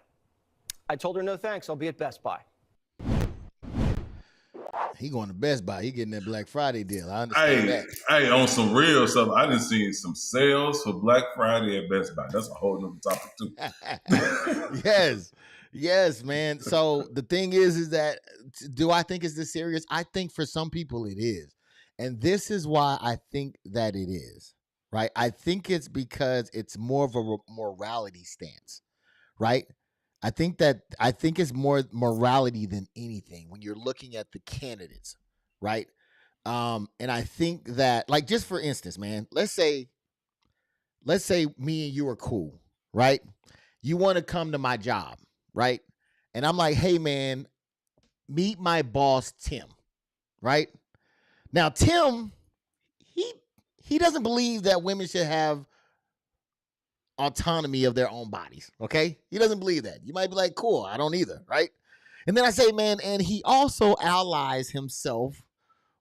I told her no thanks, I'll be at Best Buy. He going to Best Buy. He getting that Black Friday deal. I understand that. Hey, on some real stuff, I done seen some sales for Black Friday at Best Buy. That's a whole nother topic too. Yes, man. So the thing is that, do I think it's this serious? I think for some people it is. And this is why I think that it is, right? I think it's because it's more of a morality stance, right? I think it's more morality than anything when you're looking at the candidates, right? And I think that, like, just for instance, man, let's say me and you are cool, right? You want to come to my job, right? And I'm like, hey, man, meet my boss, Tim, right? Now, Tim, he doesn't believe that women should have autonomy of their own bodies, okay? He doesn't believe that. You might be like, cool, I don't either, right? And then I say, man, and he also allies himself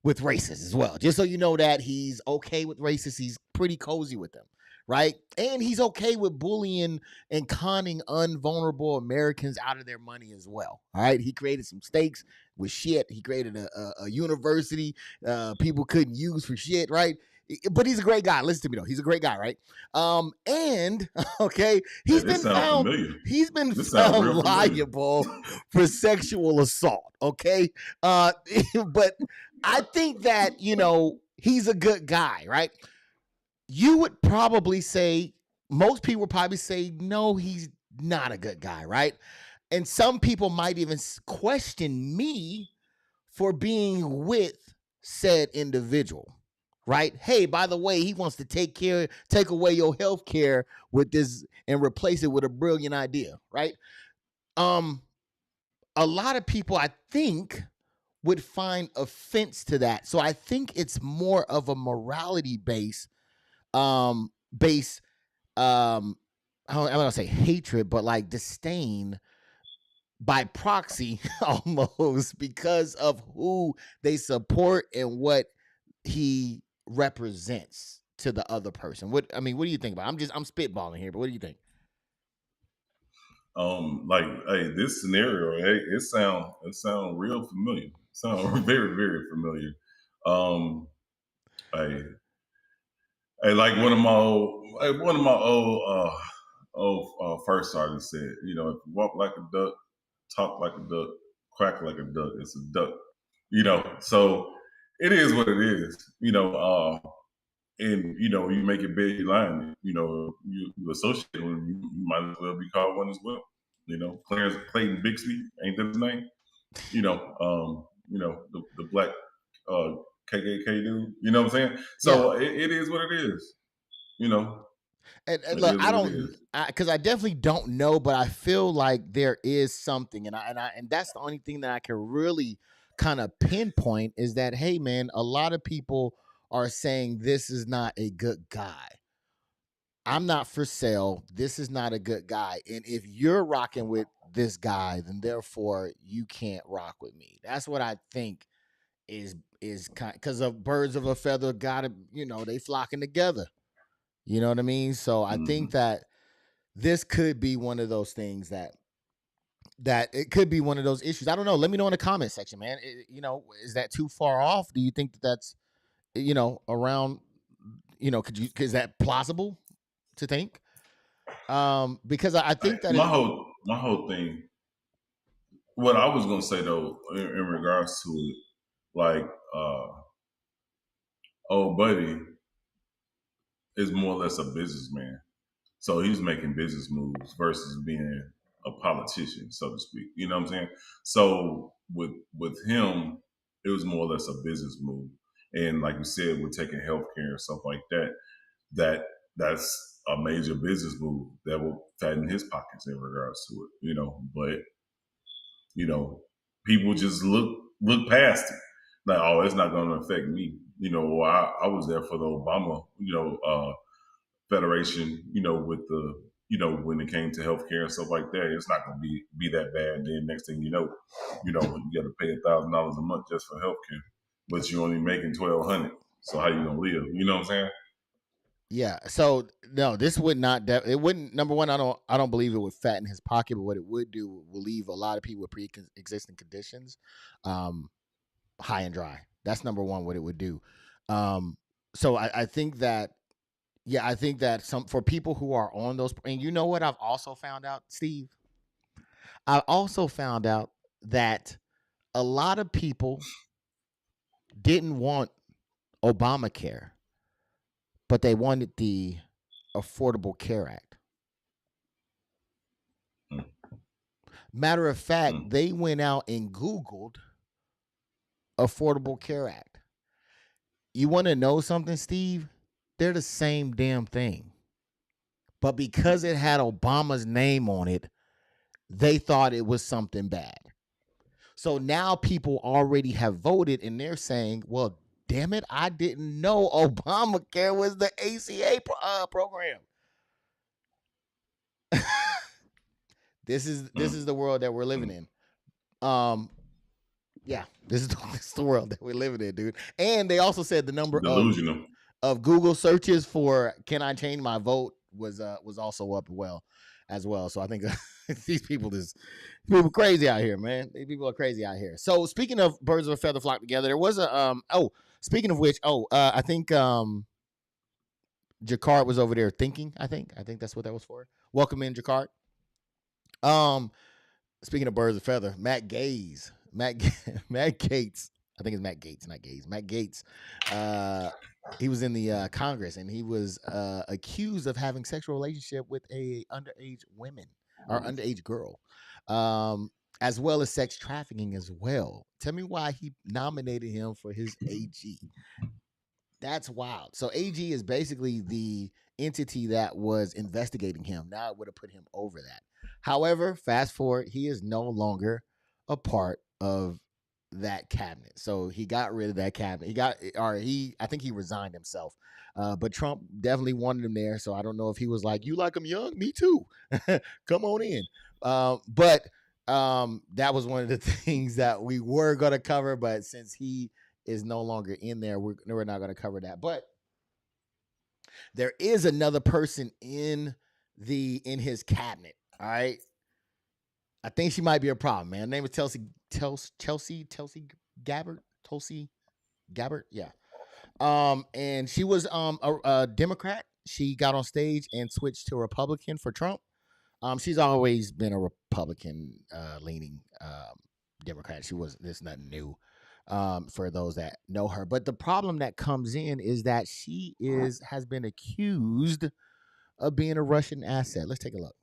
with racists as well. Just so you know that he's okay with racists. He's pretty cozy with them, right? And he's okay with bullying and conning unvulnerable Americans out of their money as well, all right? He created some stakes with shit. He created a university people couldn't use for shit, right? But he's a great guy. Listen to me though. He's a great guy, right? And okay, he's been found liable for sexual assault. Okay, but I think that he's a good guy, right? You would probably say, most people would probably say, no, he's not a good guy, right? And some people might even question me for being with said individual. Right? Hey, by the way, he wants to take away your health care with this and replace it with a brilliant idea, right? A lot of people, I think, would find offense to that. So I think it's more of a morality base, I don't want to say hatred, but like disdain by proxy almost, because of who they support and what he represents to the other person. What do you think about it? I'm spitballing here, but what do you think? Like, hey, this scenario, hey, it sound real familiar. Sound very, very familiar. Hey, like one of my old first artists said, if you walk like a duck, talk like a duck, quack like a duck, it's a duck. So it is what it is. And you make it big line. You associate with him, you might as well be called one as well. Clayton Bixby, ain't that his name? The black KKK dude. You know what I'm saying? So yeah. It is what it is. And look, because I definitely don't know, but I feel like there is something, and that's the only thing that I can really kind of pinpoint is that, hey, man, a lot of people are saying this is not a good guy. I'm not for sale. This is not a good guy. And if you're rocking with this guy, then therefore you can't rock with me. That's what I think is kind, because of birds of a feather gotta, they flocking together. You know what I mean? So I think that this could be one of those things that it could be one of those issues. I don't know. Let me know in the comment section, man. Is that too far off? Do you think that that's, around, is that plausible to think? Because I think that my whole thing, what I was going to say though, in regards to it, like, old buddy is more or less a businessman. So he's making business moves versus being a politician, so to speak. You know what I'm saying? So with him, it was more or less a business move. And like you said, we're taking healthcare and stuff like that. That's a major business move that will fatten his pockets in regards to it. But people just look past it. Like, oh, it's not going to affect me. I was there for the Obama, Federation, with the, when it came to healthcare and stuff like that, it's not going to be that bad. And then next thing you know, you got to pay $1,000 a month just for healthcare, but you're only making $1,200. So how you gonna live? You know what I'm saying? Yeah. So no, this would not. It wouldn't. Number one, I don't believe it would fatten his pocket. But what it would do will leave a lot of people with pre-existing conditions, high and dry. That's number one. What it would do. So I think that. Yeah, I think that for people who are on those, and you know what I've also found out, Steve? I also found out that a lot of people didn't want Obamacare, but they wanted the Affordable Care Act. Matter of fact, they went out and Googled Affordable Care Act. You want to know something, Steve? They're the same damn thing. But because it had Obama's name on it, they thought it was something bad. So now people already have voted and they're saying, well, damn it, I didn't know Obamacare was the ACA program. This is the world that we're living in. Yeah, this is the world that we're living in, dude. And they also said the number of Google searches for "Can I change my vote" was also up as well. So I think these people crazy out here, man. These people are crazy out here. So speaking of birds of a feather flock together, there was a speaking of which, I think Jakart was over there thinking. I think that's what that was for. Welcome in, Jakart. Speaking of birds of feather, Matt Gaetz. I think it's Matt Gaetz, not Gaze. Matt Gaetz. He was in the Congress and he was accused of having sexual relationship with a underage girl, as well as sex trafficking as well. Tell me why he nominated him for his AG. That's wild. So AG is basically the entity that was investigating him. Now it would have put him over that. However, fast forward, he is no longer a part of that cabinet. So he got rid of that cabinet. I think he resigned himself. But Trump definitely wanted him there. So I don't know if he was like, you like him young? Me too. Come on in. But that was one of the things that we were going to cover. But since he is no longer in there, we're not going to cover that. But there is another person in his cabinet. All right. I think she might be a problem, man. Her name is Tulsi Gabbard. Tulsi Gabbard. Yeah. And she was a Democrat. She got on stage and switched to Republican for Trump. She's always been a Republican leaning Democrat. There's nothing new for those that know her. But the problem that comes in is that she has been accused of being a Russian asset. Let's take a look.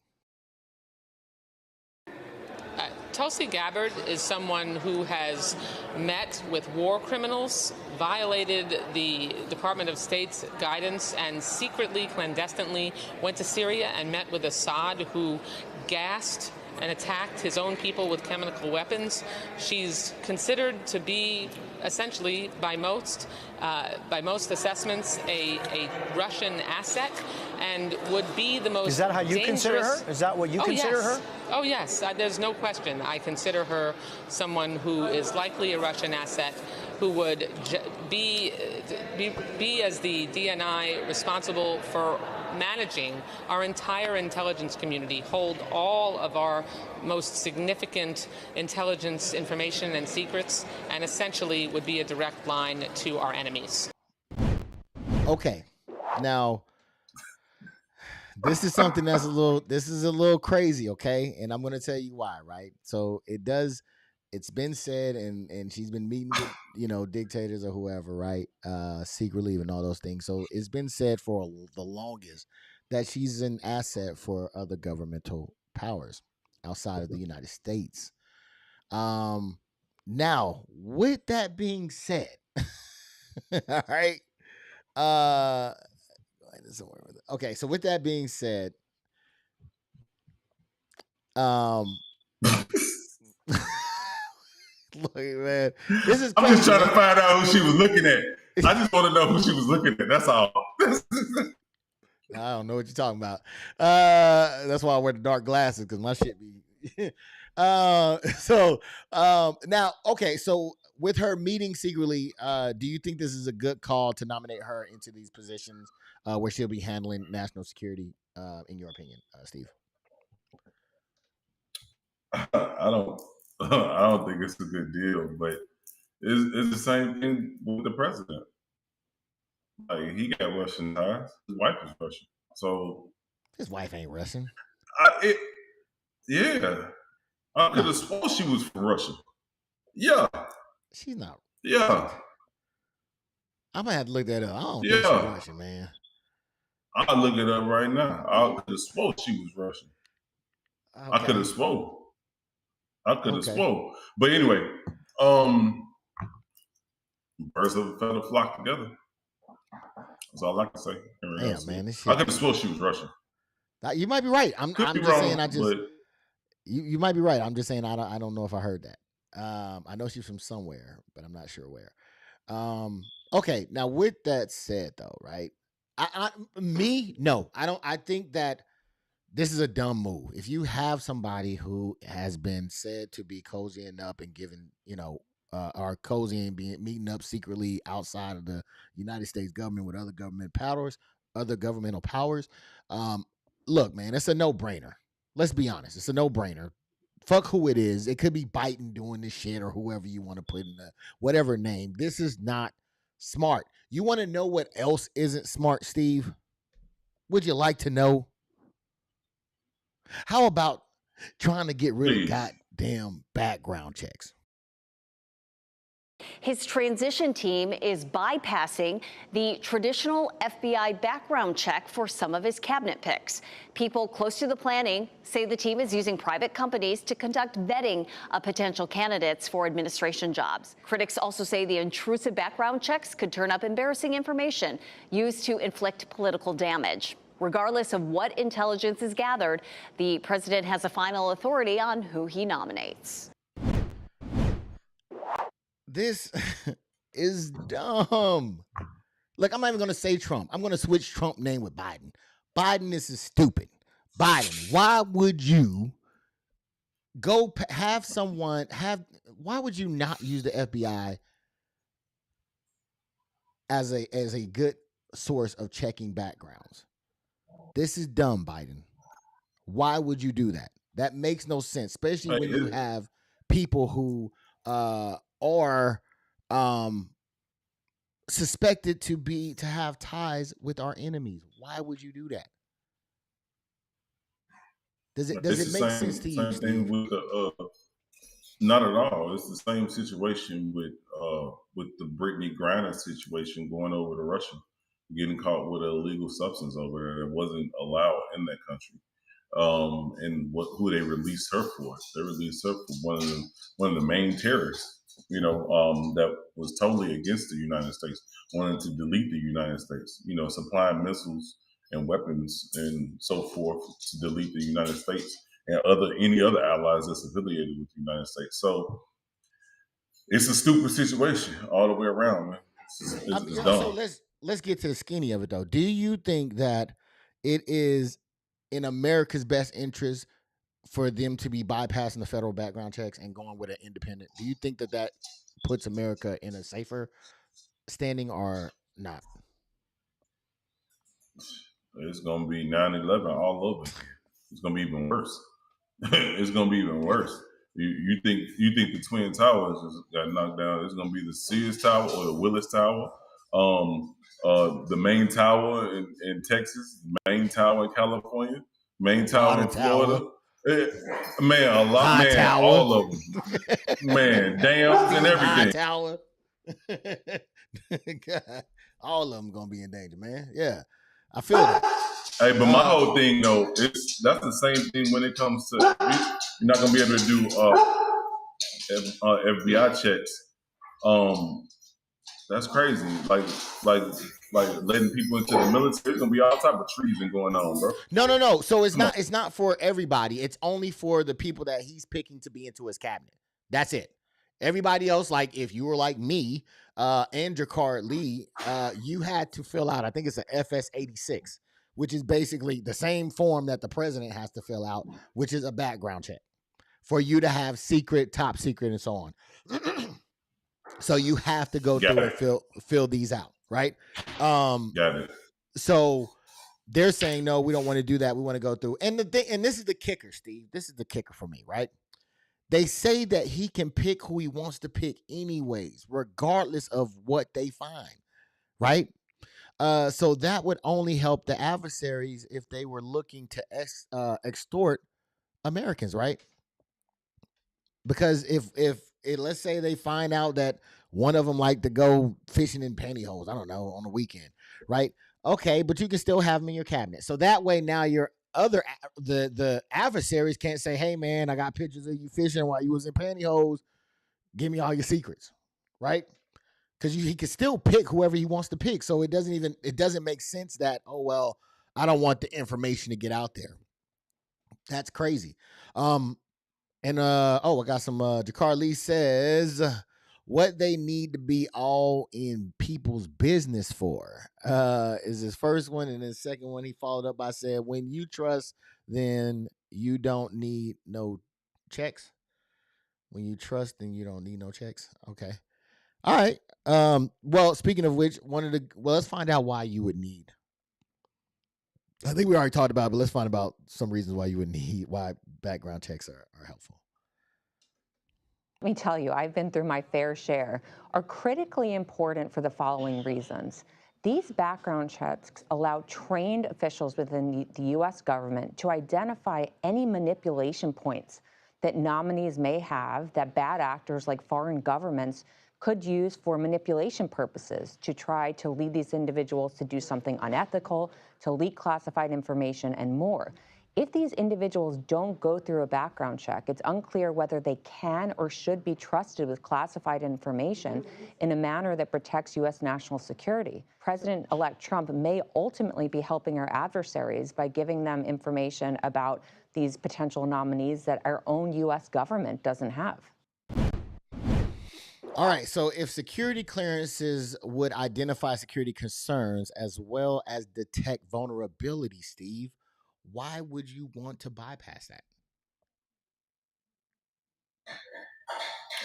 Tulsi Gabbard is someone who has met with war criminals, violated the Department of State's guidance, and secretly, clandestinely went to Syria and met with Assad, who gassed and attacked his own people with chemical weapons. She's considered to be essentially, by most assessments, a Russian asset, and would be the most. Is that how you dangerous... consider her? Is that what you consider her? Oh yes, there's no question. I consider her someone who is likely a Russian asset, who would be as the DNI responsible for managing our entire intelligence community, hold all of our most significant intelligence information and secrets, and essentially would be a direct line to our enemies. Okay, now this is something that's a little crazy, okay? And I'm going to tell you why, right? So it's been said, and she's been meeting with, dictators or whoever, right? Secretly and all those things. So it's been said for the longest that she's an asset for other governmental powers outside of the United States. Now, with that being said, all right. Okay, so with that being said, look, man, this is crazy. I'm just trying to find out who she was looking at. I just want to know who she was looking at. That's all. I don't know what you're talking about. That's why I wear the dark glasses because my shit be. Now, okay, so with her meeting secretly, do you think this is a good call to nominate her into these positions where she'll be handling national security? In your opinion, Steve? I don't. I don't think it's a good deal, but it's the same thing with the president. Like he got Russian ties. His wife is Russian, so His wife ain't Russian. Yeah, I could have sworn she was from Russia. Yeah, she's not. Yeah, I'm gonna have to look that up. I don't think she's Russian, man. I'll look it up right now. I could have sworn she was Russian. Okay. I could have sworn. But anyway, birds of a feather flock together. That's all I can say. Damn, man, this shit. I could have sworn she was Russian. You might be right. I'm just wrong, saying. You might be right. I'm just saying I don't know if I heard that. I know she's from somewhere, but I'm not sure where. Okay, now with that said, though, right? No, I don't. I think that this is a dumb move. If you have somebody who has been said to be cozying up and giving, or cozy and meeting up secretly outside of the United States government with other governmental powers, look, man, it's a no-brainer. Let's be honest, it's a no-brainer. Fuck who it is. It could be Biden doing this shit or whoever you want to put in the whatever name. This is not smart. You want to know what else isn't smart, Steve? Would you like to know? How about trying to get rid of goddamn background checks? His transition team is bypassing the traditional FBI background check for some of his cabinet picks. People close to the planning say the team is using private companies to conduct vetting of potential candidates for administration jobs. Critics also say the intrusive background checks could turn up embarrassing information used to inflict political damage. Regardless of what intelligence is gathered, the president has a final authority on who he nominates. This is dumb. Look, I'm not even going to say Trump. I'm going to switch Trump name with Biden. Biden, this is stupid. Biden, why would you go why would you not use the FBI as a good source of checking backgrounds? This is dumb, Biden. Why would you do that? That makes no sense, especially when you have people who are suspected to have ties with our enemies. Why would you do that? Does it make sense to you? Same thing with not at all. It's the same situation with the Brittany Griner situation going over to Russia, getting caught with an illegal substance over there that wasn't allowed in that country. And who they released her for? They released her for one of the main terrorists. That was totally against the United States, wanted to delete the United States, supplying missiles and weapons and so forth to delete the United States and any other allies that's affiliated with the United States. So it's a stupid situation all the way around, man. It's dumb. So let's get to the skinny of it, though. Do you think that it is in America's best interest for them to be bypassing the federal background checks and going with an independent? Do you think that puts America in a safer standing or not? It's going to be 9/11 all over. It's going to be even worse. It's going to be even worse. You think the Twin Towers got knocked down? It's going to be the Sears Tower or the Willis Tower, the main tower in Texas, the main tower in California, main tower in Florida. Man, a lot, man, tower. All of them, man, dams and everything. Tower. God, all of them gonna be in danger, man. Yeah, I feel that. Hey, but my whole thing though, that's the same thing when it comes to you're not gonna be able to do FBI checks. That's crazy. Like letting people into the military. There's gonna be all type of treason going on, bro. No. So it's not for everybody. It's only for the people that he's picking to be into his cabinet. That's it. Everybody else, like if you were like me and Jakar Lee, you had to fill out, I think it's an FS-86, which is basically the same form that the president has to fill out, which is a background check for you to have secret, top secret, and so on. So you have to go through and fill these out, right? Got it. So they're saying, no, we don't want to do that. We want to go through. And this is the kicker, Steve. This is the kicker for me, right? They say that he can pick who he wants to pick anyways, regardless of what they find, right? So that would only help the adversaries if they were looking to extort Americans, right? Because if let's say they find out that one of them like to go fishing in pantyhose, I don't know, on the weekend, right? Okay, but you can still have them in your cabinet. So that way now your the adversaries can't say, hey man, I got pictures of you fishing while you was in pantyhose. Give me all your secrets, right? Because he can still pick whoever he wants to pick. So it doesn't make sense that, oh well, I don't want the information to get out there. That's crazy. I got some Jakar Lee says what they need to be all in people's business for is his first one, and then second one he followed up by saying, when you trust, then you don't need no checks. When you trust, then you don't need no checks. Okay. All right. Well, speaking of which, let's find out why you would need. I think we already talked about it, but let's find about some reasons why you would need, why background checks are helpful. Let me tell you, I've been through my fair share, are critically important for the following reasons. These background checks allow trained officials within the U.S. government to identify any manipulation points that nominees may have that bad actors like foreign governments could use for manipulation purposes to try to lead these individuals to do something unethical, to leak classified information, and more. If these individuals don't go through a background check, it's unclear whether they can or should be trusted with classified information in a manner that protects U.S. national security. President-elect Trump may ultimately be helping our adversaries by giving them information about these potential nominees that our own U.S. government doesn't have. All right, so if security clearances would identify security concerns as well as detect vulnerability, Steve, why would you want to bypass that?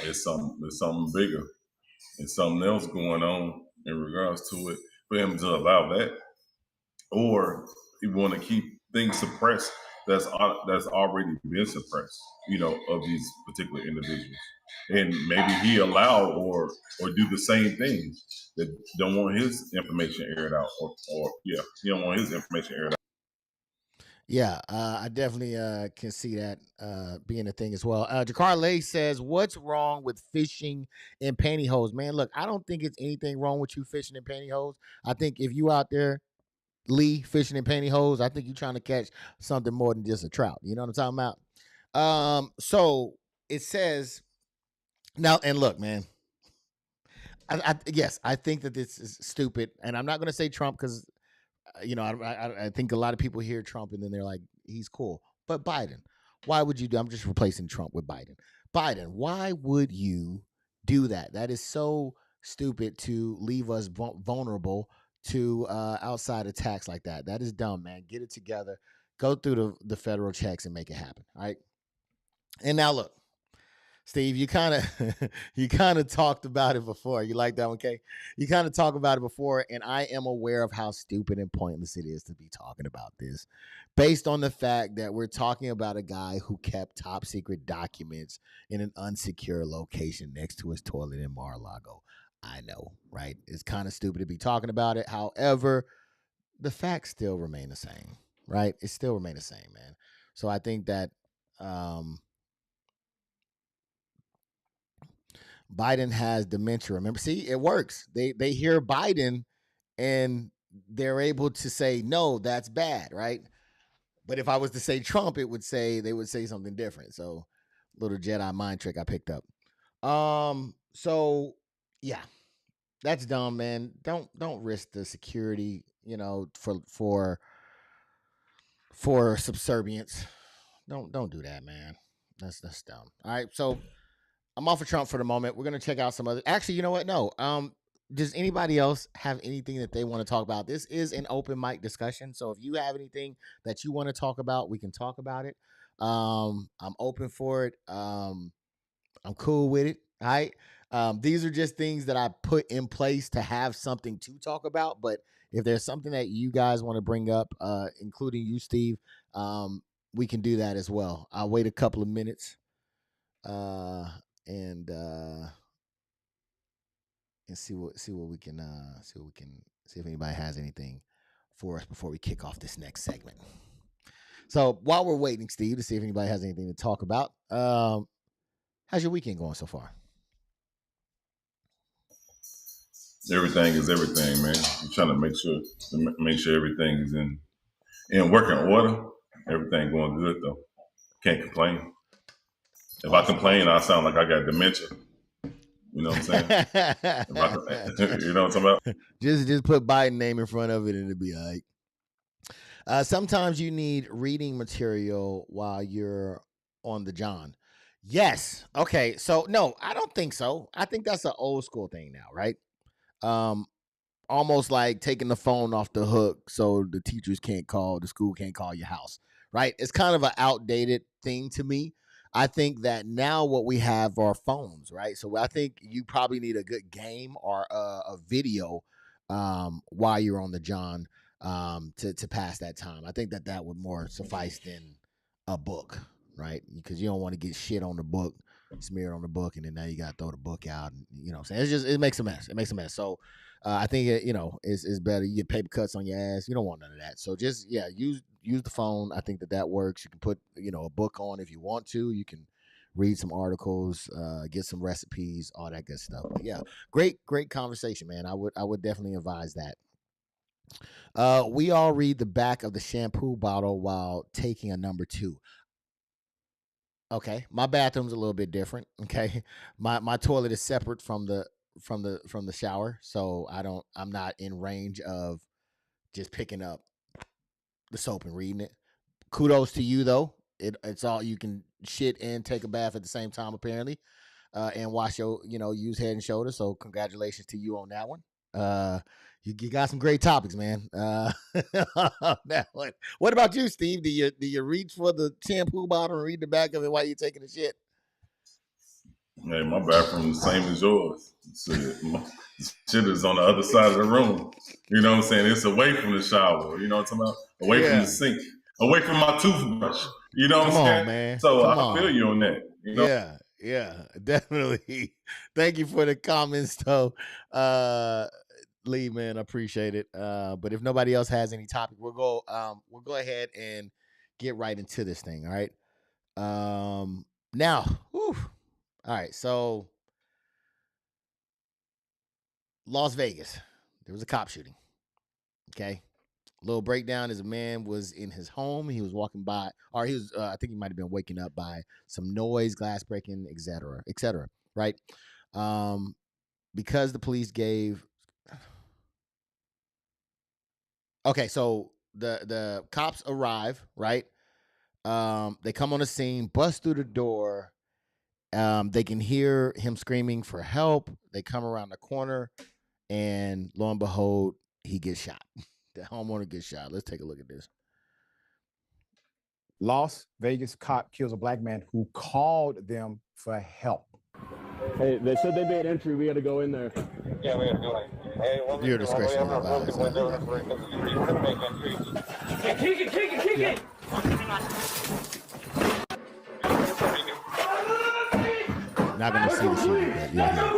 It's something bigger. It's something else going on in regards to it for him to allow that, or he want to keep things suppressed that's already been suppressed, of these particular individuals, and maybe he allow or do the same things that don't want his information aired out, or he don't want his information aired out. Yeah, I definitely can see that being a thing as well. Jakar Lay says, what's wrong with fishing in pantyhose? Man, look, I don't think it's anything wrong with you fishing in pantyhose. I think if you out there, Lee, fishing in pantyhose, I think you're trying to catch something more than just a trout. You know what I'm talking about? So it says, now, and look, man, yes, I think that this is stupid. And I'm not going to say Trump because I think a lot of people hear Trump and then they're like, he's cool. But Biden, why would you do? I'm just replacing Trump with Biden. Biden, why would you do that? That is so stupid to leave us vulnerable to outside attacks like that. That is dumb, man. Get it together. Go through the federal checks and make it happen. All right. And now look, Steve, you kind of talked about it before. You like that one, Kay? You kind of talked about it before, and I am aware of how stupid and pointless it is to be talking about this, based on the fact that we're talking about a guy who kept top secret documents in an unsecure location next to his toilet in Mar-a-Lago. I know, right? It's kind of stupid to be talking about it. However, the facts still remain the same, right? It still remain the same, man. So I think that Biden has dementia. Remember, see, it works. They hear Biden and they're able to say, no, that's bad, right? But if I was to say Trump, they would say something different. So little Jedi mind trick I picked up. So yeah, that's dumb, man. Don't risk the security, for subservience. Don't do that, man. That's dumb. All right, so I'm off of Trump for the moment. We're gonna check out some other. Actually, you know what? No. does anybody else have anything that they want to talk about? This is an open mic discussion, so if you have anything that you want to talk about, we can talk about it. I'm open for it. I'm cool with it. All right. These are just things that I put in place to have something to talk about. But if there's something that you guys want to bring up, including you, Steve, we can do that as well. I'll wait a couple of minutes, and see what we can see if anybody has anything for us before we kick off this next segment. So while we're waiting, Steve, to see if anybody has anything to talk about, how's your weekend going so far? Everything is everything, man. I'm trying to make sure everything is in working order. Everything going good though. Can't complain. If I complain, I sound like I got dementia. You know what I'm saying? You know what I'm talking about? Just put Biden name in front of it and it'll be all right. Sometimes you need reading material while you're on the John. Yes. Okay. So no, I don't think so. I think that's an old school thing now, right? Almost like taking the phone off the hook so the teachers can't call, the school can't call your house, right? It's kind of an outdated thing to me. I think that now what we have are phones, right? So I think you probably need a good game or a video while you're on the John to pass that time. I think that would more suffice than a book, right? Because you don't want to get shit on the book, smeared on the book, and then now you got to throw the book out. And, you know what I'm saying? It makes a mess. It makes a mess. So I think it's better. You get paper cuts on your ass. You don't want none of that. So just use the phone. I think that works. You can put a book on if you want to. You can read some articles, get some recipes, all that good stuff. But yeah, great conversation, man. I would definitely advise that. We all read the back of the shampoo bottle while taking a number 2. Okay, my bathroom's a little bit different. Okay, my toilet is separate from the shower, so I'm not in range of just picking up the soap and reading it. Kudos to you though. It's all, you can shit and take a bath at the same time apparently, and wash your use Head and Shoulders. So congratulations to you on that one. You got some great topics, man. That one. What about you, Steve? Do you reach for the shampoo bottle and read the back of it while you're taking a shit? Hey, my bathroom is the same as yours. My shit is on the other side of the room. You know what I'm saying? It's away from the shower. You know what I'm talking about? Away from the sink. Away from my toothbrush. You know what I'm saying? On, man. So I feel you on that. You know? Yeah, definitely. Thank you for the comments, though. Lee, man, I appreciate it. But if nobody else has any topic, we'll go ahead and get right into this thing. All right. Now, whew. All right. So, Las Vegas, there was a cop shooting. Okay. Little breakdown is a man was in his home. He was walking by, or he was, I think he might have been waking up by some noise, glass breaking, et cetera. Right. Because the police gave. Okay, so the cops arrive, right? They come on the scene, bust through the door. They can hear him screaming for help. They come around the corner, and lo and behold, he gets shot. The homeowner gets shot. Let's take a look at this. Las Vegas cop kills a black man who called them for help. Hey, they said they made entry. We got to go in there. Yeah, we got to go in. Hey, Your discretion is advised. Kick it! Not going to see the shooting, but yeah.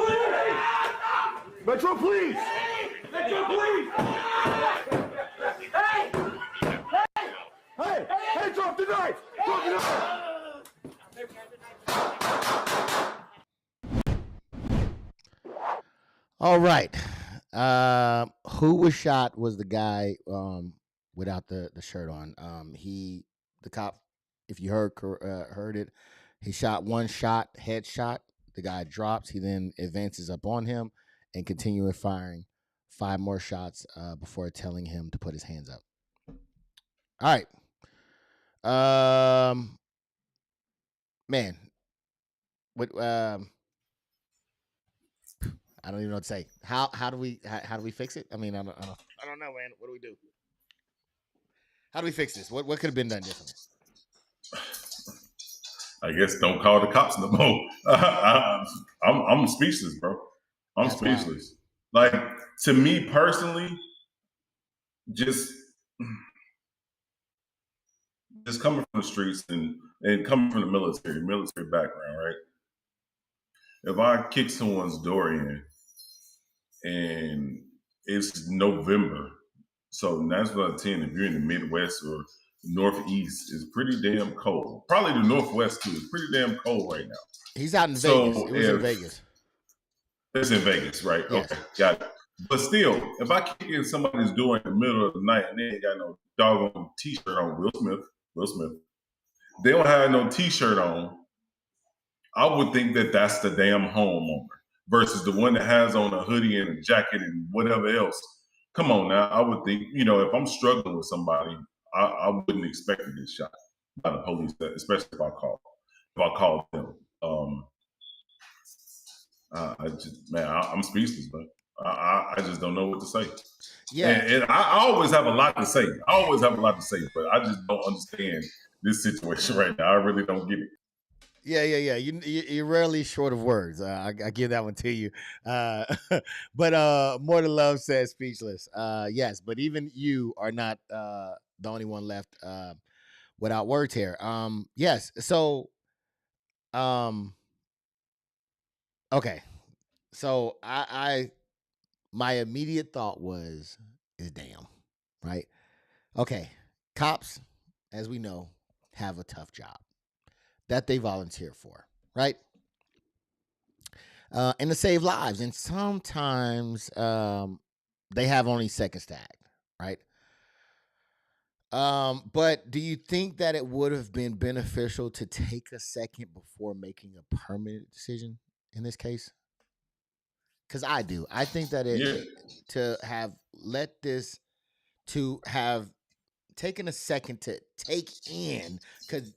Metro Police! Hey, drop the knife! All right. Who was shot was the guy without the shirt on. The cop, if you heard it, he shot one shot, headshot. The guy drops. He then advances up on him and continues firing 5 more shots before telling him to put his hands up. All right. Man, what? I don't even know what to say. How do we fix it? I mean, I don't know, man. What do we do? How do we fix this? What could have been done differently? I guess don't call the cops no more. I'm speechless, bro. I'm That's speechless. Like, to me personally, just coming from the streets and coming from the military background, right? If I kick someone's door in and it's November, so 9 out of 10, if you're in the Midwest or Northeast, is pretty damn cold. Probably the Northwest too. It's pretty damn cold right now. He's out in Vegas. It was in Vegas. It's in Vegas, right? Yes. Okay, got it. But still, if I kick in somebody's door in the middle of the night and they ain't got no doggone t-shirt on, Will Smith, they don't have no t-shirt on, I would think that that's the damn homeowner versus the one that has on a hoodie and a jacket and whatever else. Come on now, I would think, if I'm struggling with somebody, I wouldn't expect to get shot by the police, especially if I call them. I'm speechless, but I just don't know what to say. Yeah, and I always have a lot to say. But I just don't understand this situation right now. I really don't get it. Yeah. You're rarely short of words. I give that one to you. But More Than Love says speechless. Yes, but even you are not the only one left without words here. Yes. So, okay. So my immediate thought is damn, right? Okay. Cops, as we know, have a tough job that they volunteer for, right? And to save lives. And sometimes they have only seconds to act, right? But do you think that it would have been beneficial to take a second before making a permanent decision in this case? Because I do. I think that to have taken a second to take in, because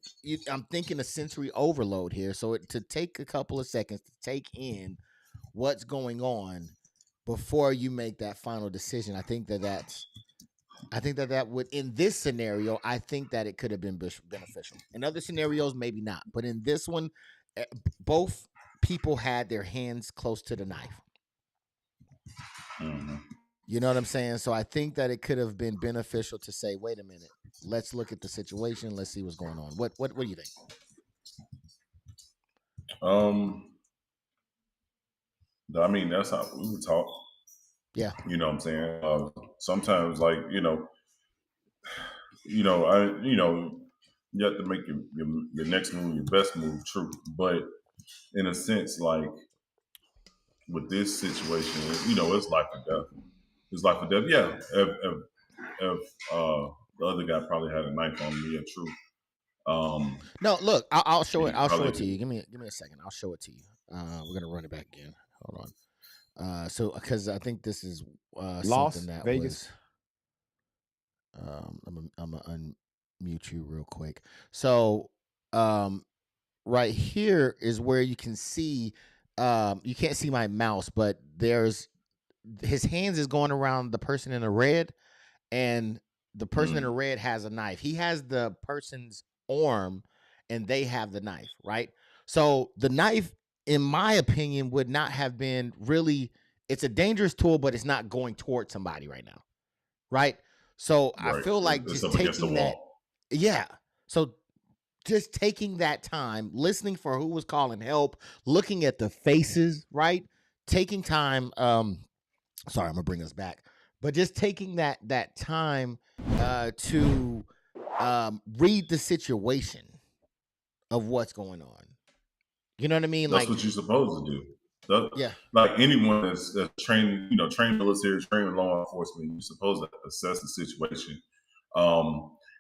I'm thinking a sensory overload here. So to take a couple of seconds to take in what's going on before you make that final decision, I think that would, in this scenario, I think that it could have been beneficial. In other scenarios, maybe not. But in this one, both people had their hands close to the knife. Mm-hmm. You know what I'm saying? So I think that it could have been beneficial to say, wait a minute, let's look at the situation. Let's see what's going on. What do you think? I mean, that's how we would talk. Yeah. You know what I'm saying? Sometimes, like, you have to make your next move, your best move, true. But in a sense, like, with this situation, it's life or death. It's life or death. Yeah. If the other guy probably had a knife on me, yeah, true. No, look, I'll show it. I'll show it to you. Give me a second. I'll show it to you. We're gonna run it back again. Hold on. So because I think this is something that Vegas. I'm gonna unmute you real quick. So right here is where you can see. You can't see my mouse, but there's his hands is going around the person in the red, and the person in the red has a knife. He has the person's arm, and they have the knife, right? So the knife, in my opinion, would not have been really. It's a dangerous tool, but it's not going towards somebody right now, right? So Right. I feel like It's just up against the taking that, wall. yeah. So just taking that time, listening for who was calling help, looking at the faces, right? Taking time. Sorry, I'm gonna bring us back, but just taking that time to read the situation of what's going on. You know what I mean? That's like what you're supposed to do. Yeah. Like anyone that's trained, trained military, trained law enforcement, you're supposed to assess the situation,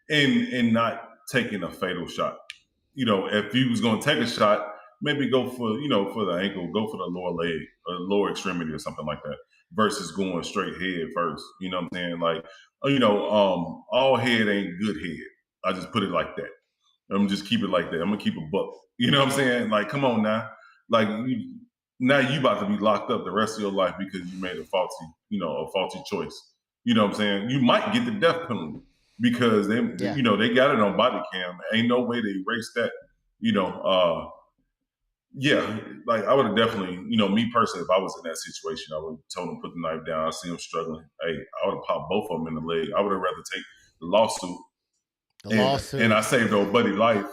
and not taking a fatal shot. If you was going to take a shot, maybe go for the ankle, go for the lower leg, or lower extremity, or something like that, versus going straight head first. You know what I'm saying? Like, all head ain't good head. I just put it like that. I'm just keep it like that. I'm gonna keep a buck. You know what I'm saying? Like, come on now. Like, now you about to be locked up the rest of your life because you made a faulty choice. You know what I'm saying? You might get the death penalty because they got it on body cam. Ain't no way to erase that. Like I would have definitely, me personally, if I was in that situation, I would have told him put the knife down. I see him struggling. Hey, I would have popped both of them in the leg. I would have rather take the lawsuit. And I saved old buddy life.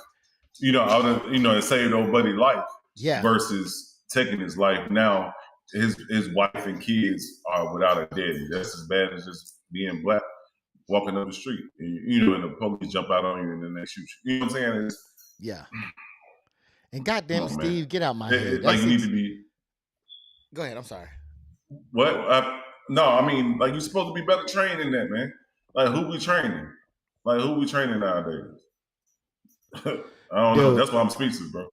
I would have, and saved old buddy life. Yeah. Versus taking his life. Now his wife and kids are without a daddy. That's as bad as just being black, walking up the street. And the police jump out on you and then they shoot you. You know what I'm saying? Yeah. And goddamn, Steve, man. Get out my head. Like you need to be. Go ahead. I'm sorry. What? No, I mean, like you're supposed to be better trained in that, man. Like who we training? Like who we training nowadays? I don't know. That's why I'm speechless, bro.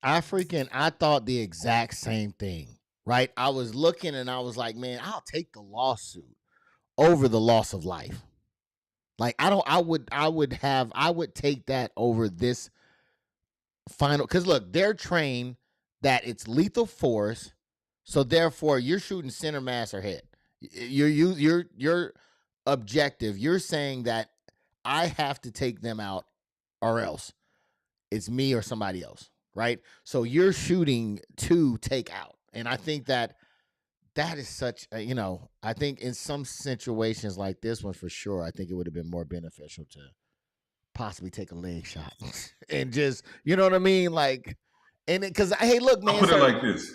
I thought the exact same thing, right? I was looking and I was like, man, I'll take the lawsuit over the loss of life. Like I would take that over this final, because look, they're trained that it's lethal force, so therefore you're shooting center mass or head. Your objective, you're saying that I have to take them out or else it's me or somebody else, right? So you're shooting to take out. And I think that is such I think in some situations like this one, for sure, I think it would have been more beneficial to possibly take a leg shot and just, you know what I mean? Like, and because, hey, look, man. I'll put it like this.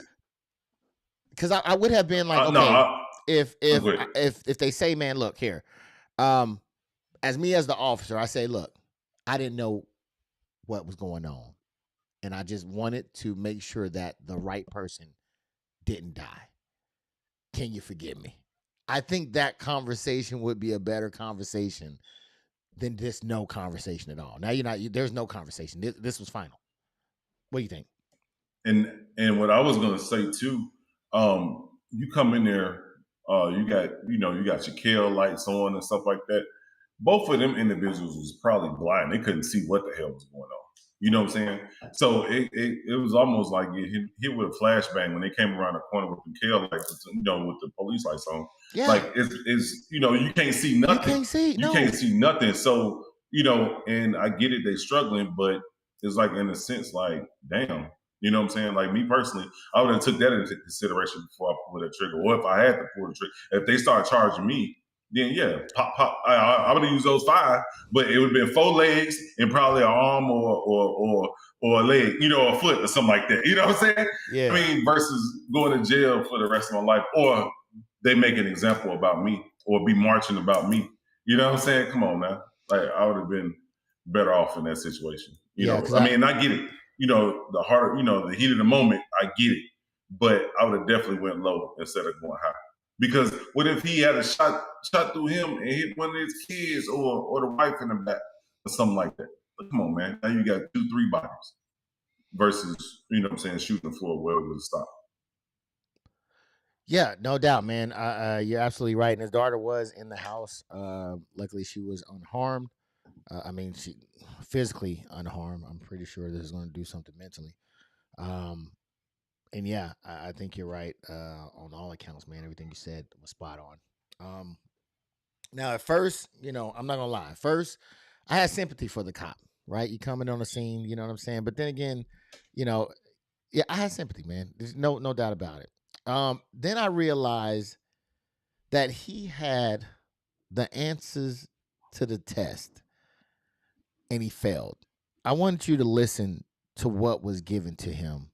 Because I would have been like, okay, if they say, man, look here, as me as the officer, I say, look, I didn't know what was going on. And I just wanted to make sure that the right person didn't die. Can you forgive me? I think that conversation would be a better conversation than just no conversation at all. Now there's no conversation. This was final. What do you think? And what I was gonna say too, you come in there, you got your KL lights on and stuff like that. Both of them individuals was probably blind. They couldn't see what the hell was going on. You know what I'm saying? So it was almost like it hit with a flashbang when they came around the corner with the KL lights, with the police lights on. Yeah. Like it's you can't see nothing. You can't see nothing. So, and I get it, they struggling, but it's like in a sense, like, damn. You know what I'm saying? Like me personally, I would have took that into consideration before I pulled that trigger. Or if I had to pull the trigger, if they start charging me, then yeah, pop. I would have used those 5, but it would have been 4 legs and probably an arm or a leg, a foot or something like that. You know what I'm saying? Yeah. I mean, versus going to jail for the rest of my life, or they make an example about me, or be marching about me. You know what I'm saying? Come on, man. Like I would have been better off in that situation. You know, I mean, I get it. The heart, the heat of the moment, I get it. But I would have definitely went low instead of going high. Because what if he had a shot through him and hit one of his kids or the wife in the back or something like that? But come on, man. Now you got 2-3 bodies versus, shooting the floor where it would stop. Yeah, no doubt, man. You're absolutely right. And his daughter was in the house. Luckily, she was unharmed. I mean, she physically unharmed. I'm pretty sure this is going to do something mentally. And yeah, I think you're right on all accounts, man. Everything you said was spot on. Now, at first, I'm not going to lie. At first, I had sympathy for the cop, right? You coming on the scene, you know what I'm saying? But then again, yeah, I had sympathy, man. There's no doubt about it. Then I realized that he had the answers to the test and he failed. I want you to listen to what was given to him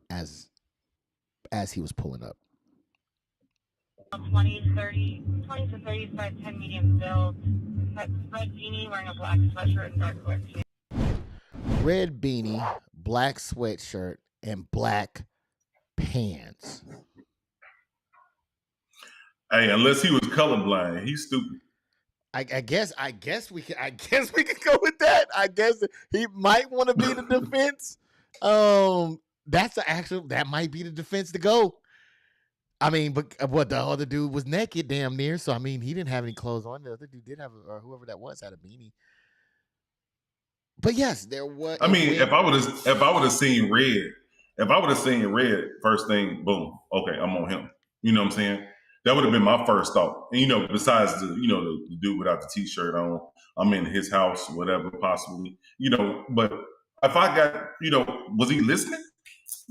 as he was pulling up. 20 to 35, 10 medium build, red beanie, wearing a black sweatshirt and dark sweatshirt. Red beanie, black sweatshirt, and black pants. Hey, unless he was colorblind, he's stupid. I guess we could go with that. I guess he might want to be the defense. That might be the defense to go. I mean, but what, the other dude was naked damn near, so I mean he didn't have any clothes on. The other dude did have, or whoever that was had a beanie. But yes, there was. I mean, if I would have seen red If I would have seen red first thing, boom, okay, I'm on him. You know what I'm saying? That would have been my first thought. And, you know, besides the dude without the t-shirt on, I'm in his house, whatever, possibly. You know, but if I got, was he listening?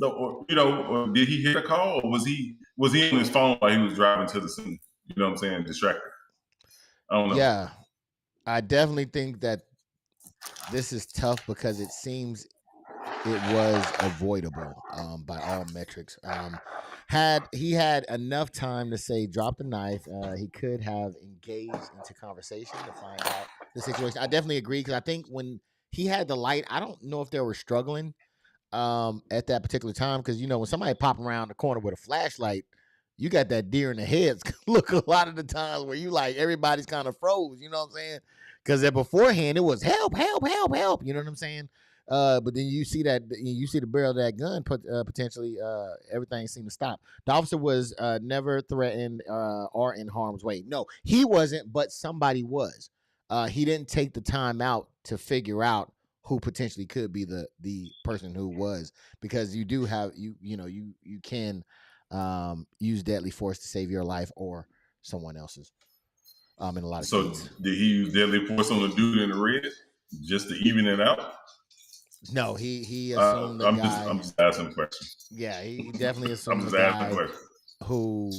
Or did he hear the call, or was he on his phone while he was driving to the scene? You know what I'm saying? Distracted. I don't know. Yeah, I definitely think that this is tough because it seems it was avoidable by all metrics. Had he had enough time to say drop the knife, he could have engaged into conversation to find out the situation. I definitely agree because I think when he had the light, I don't know if they were struggling at that particular time because when somebody pop around the corner with a flashlight, you got that deer in the heads look a lot of the times where you like everybody's kind of froze. You know what I'm saying? Because beforehand it was help, help, help, help. You know what I'm saying? But then you see the barrel of that gun, potentially everything seemed to stop. The officer was never threatened or in harm's way. No, he wasn't, but somebody was. He didn't take the time out to figure out who potentially could be the person who was, because you do have you can use deadly force to save your life or someone else's. In a lot of cases. So did he use deadly force on the dude in the red just to even it out? No, he assumed the guy. I'm just asking a question. Yeah, he definitely assumed the guy who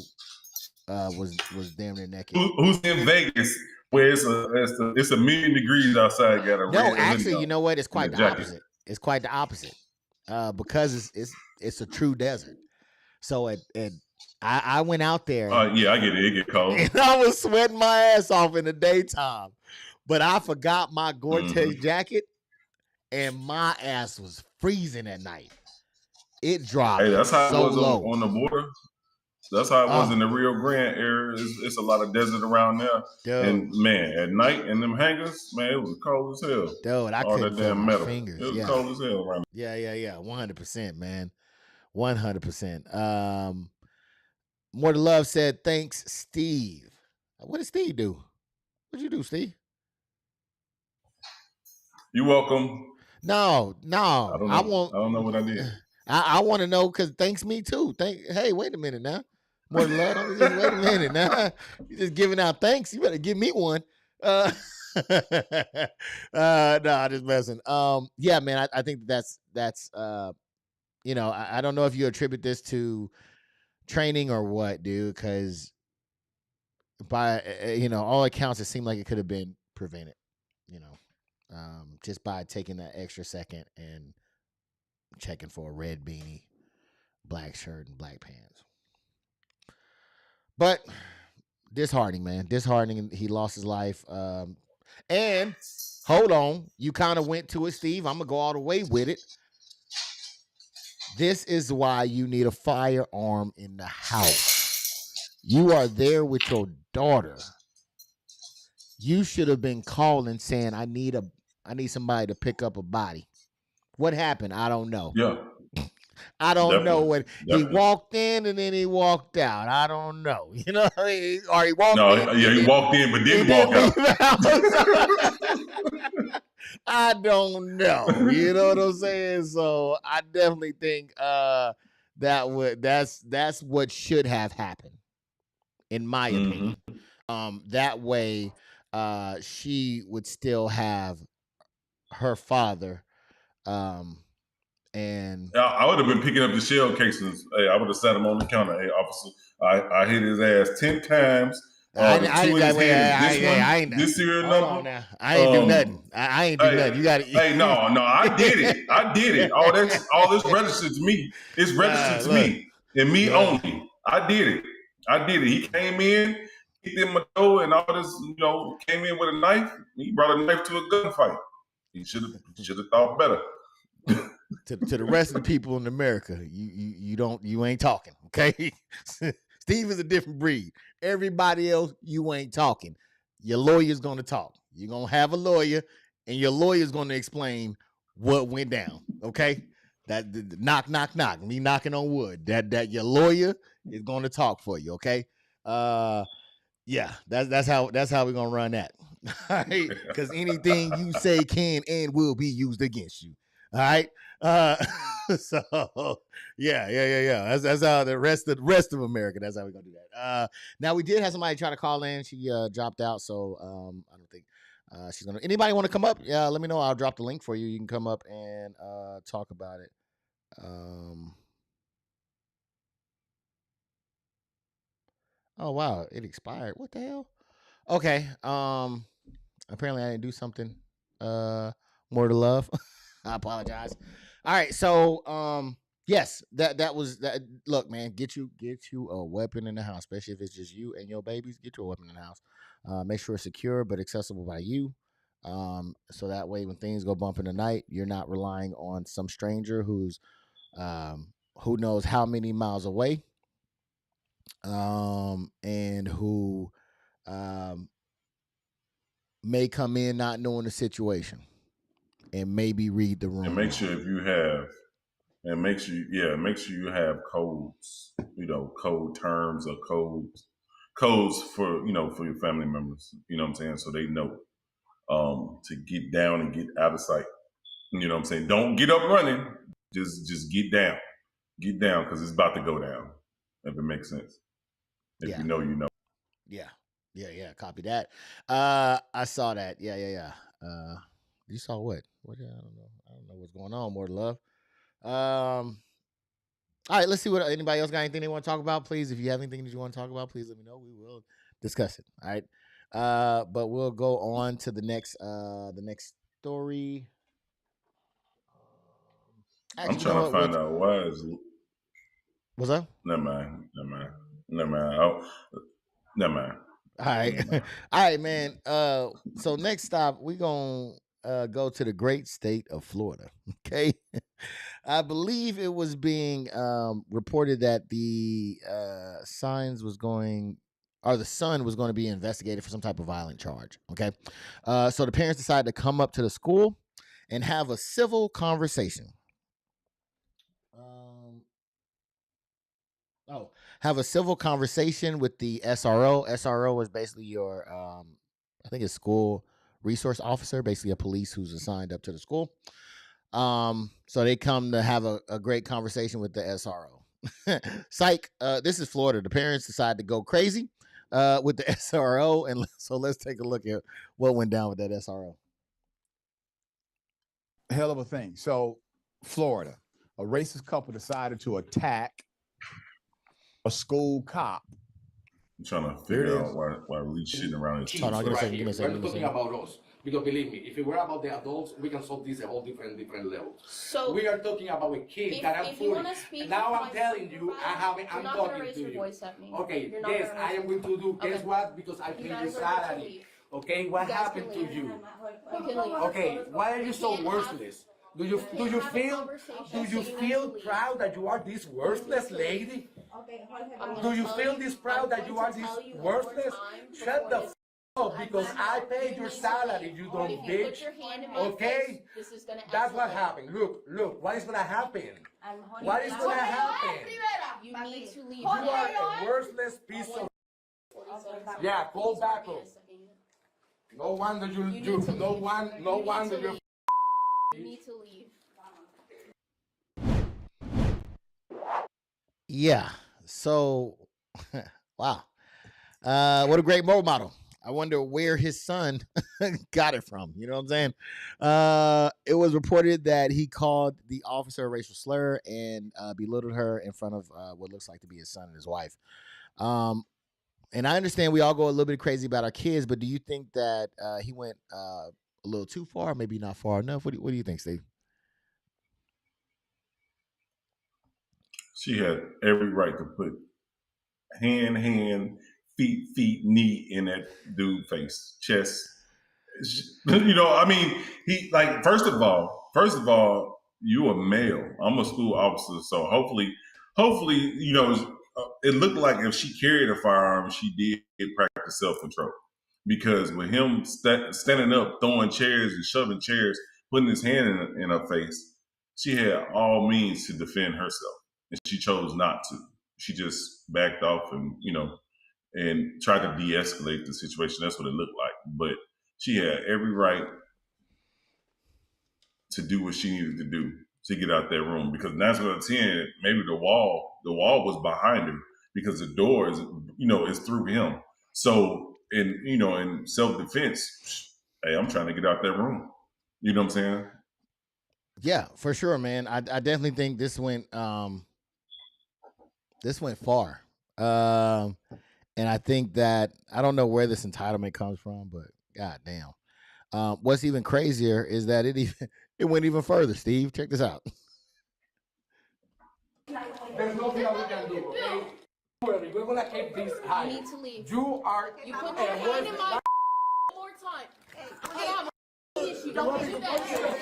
was damn near naked. Who's in Vegas where it's a 1,000,000 degrees outside? No, actually, you know what? It's quite the opposite. It's quite the opposite because it's a true desert. So I went out there. Yeah, I get it. It get cold. And I was sweating my ass off in the daytime, but I forgot my Gore-Tex jacket. And my ass was freezing at night. It dropped. Hey, that's how so it was low. On the border. That's how it was in the Rio Grande area. It's a lot of desert around there. Dude. And man, at night in them hangars, man, it was cold as hell. Dude, I All couldn't that feel damn my metal. fingers. It was cold as hell around there. Yeah. 100%, man. 100%. More to Love said, thanks, Steve. What did Steve do? What'd you do, Steve? You're welcome. No. I don't know what I did. I want to know because thanks me too. Hey, wait a minute now. More to Love. Wait a minute now. You're just giving out thanks. You better give me one. No, I'm just messing. Yeah, man. I think that's I don't know if you attribute this to training or what, dude, because by all accounts it seemed like it could have been prevented, just by taking that extra second and checking for a red beanie, black shirt, and black pants. But disheartening, man. Disheartening. He lost his life. And hold on, you kind of went to it, Steve. I'm gonna go all the way with it. This is why you need a firearm in the house. You are there with your daughter. You should have been calling saying, I need somebody to pick up a body. What happened? I don't know. Yeah. I don't know what he walked in and then he walked out. I don't know. You know, or he walked in. Yeah, he walked in but didn't walk out. I don't know. You know what I'm saying? So I definitely think that's what should have happened, in my opinion. That way she would still have her father. And I would have been picking up the shell cases. Hey, I would have sat him on the counter. Hey, officer, I hit his ass 10 times. I ain't this serial number. I ain't do nothing. I ain't do nothing. You got to. Hey, no, I did it. I did it. All this registered to me. It's registered to me and me only. I did it. He came in, kicked in my door, and all this. Came in with a knife. He brought a knife to a gunfight. He should have thought better. To the rest of the people in America, you ain't talking, okay? Steve is a different breed. Everybody else, you ain't talking. Your lawyer's gonna talk. You're gonna have a lawyer, and your lawyer's gonna explain what went down. Okay? That knock, knock, knock. Me knocking on wood. That your lawyer is gonna talk for you. Okay? Yeah, that's how we're gonna run that. All right, because anything you say can and will be used against you. All right. So yeah. That's how the rest of America. That's how we're gonna do that. Now we did have somebody try to call in. She dropped out, so I don't think she's gonna. Anybody want to come up? Yeah, let me know. I'll drop the link for you. You can come up and talk about it. Oh wow, it expired. What the hell? Okay. Apparently I didn't do something. More to love. I apologize. All right, so yes, that was that. Look, man, get you a weapon in the house, especially if it's just you and your babies. Get you a weapon in the house. Make sure it's secure but accessible by you. So that way, when things go bump in the night, you're not relying on some stranger who's who knows how many miles away, and who may come in not knowing the situation and maybe read the room. And make sure if you have, and make sure you have codes, code terms or codes for, for your family members, you know what I'm saying? So they know to get down and get out of sight. You know what I'm saying? Don't get up running. Just get down. Get down because it's about to go down, if it makes sense. If you know, you know. Yeah. Copy that. I saw that. Yeah. You saw what? What? I don't know what's going on. More to love. All right. Let's see what anybody else got. Anything they want to talk about? Please, if you have anything that you want to talk about, please let me know. We will discuss it. All right. But we'll go on to the next story. I'm trying to find out why is. What's up? Never mind. All right. All right, man. So next stop, we're going to go to the great state of Florida. Okay. I believe it was being reported that the son was going to be investigated for some type of violent charge. Okay. So the parents decided to come up to the school and have a civil conversation. Have a civil conversation with the SRO. SRO is basically your, I think it's school resource officer, basically a police who's assigned up to the school. So they come to have a great conversation with the SRO. Psych. This is Florida. The parents decide to go crazy with the SRO, and so let's take a look at what went down with that SRO. Hell of a thing. So, Florida, a racist couple decided to attack a school cop. I'm trying to figure out why we shitting around his Hold on, give me a second. We're talking about us. Because believe me, if it were about the adults, we can solve this at all different levels. So we are talking about a kid that I'm fooling. Now I'm telling you, I'm talking to you. Okay, yes, I am going to do. Guess what? Because I pay your salary. Okay, what happened to you? Okay, why are you so worthless? Do you feel proud that you are this worthless lady? Do you feel this proud that you are this worthless? Shut the f up because I paid your salary, you dumb bitch. Okay? That's what happened. Look, what is gonna happen? What is gonna happen? You need to leave. You are a worthless piece of. Yeah, call back up. No wonder you need to leave. Yeah. So, wow. What a great role model. I wonder where his son got it from. You know what I'm saying? It was reported that he called the officer a racial slur and belittled her in front of what looks like to be his son and his wife. And I understand we all go a little bit crazy about our kids, but do you think that he went a little too far, maybe not far enough? What do you think, Steve? She had every right to put hand, feet, knee in that dude's face, chest. I mean, he like first of all, you a male. I'm a school officer, so hopefully, it looked like if she carried a firearm, she did practice self-control. Because with him standing up, throwing chairs and shoving chairs, putting his hand in her face, she had all means to defend herself, and she chose not to. She just backed off and tried to de-escalate the situation. That's what it looked like. But she had every right to do what she needed to do to get out that room, because 9 out of 10, maybe the wall was behind him, because the door is, is through him. So in self-defense, hey, I'm trying to get out that room. You know what I'm saying? Yeah, for sure, man. I definitely think this went far. And I think that, I don't know where this entitlement comes from, but goddamn. What's even crazier is that it went even further. Steve, check this out. There's nothing that we can do, okay? We're gonna keep this high. You need to leave. You put your hand in my more time. Come on, you don't do that.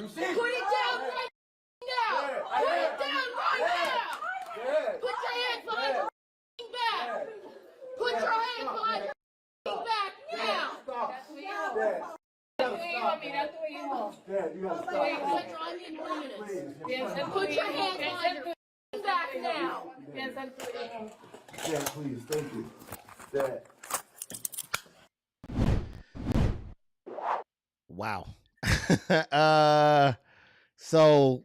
Put it down right now! Put it down right now! Put your hands behind your back! Put your hands behind your back now! That's what you want me. That's what you want. I'm in 1 minute. Put your hands behind your back now! Yeah, please, thank you. Dad. Wow. So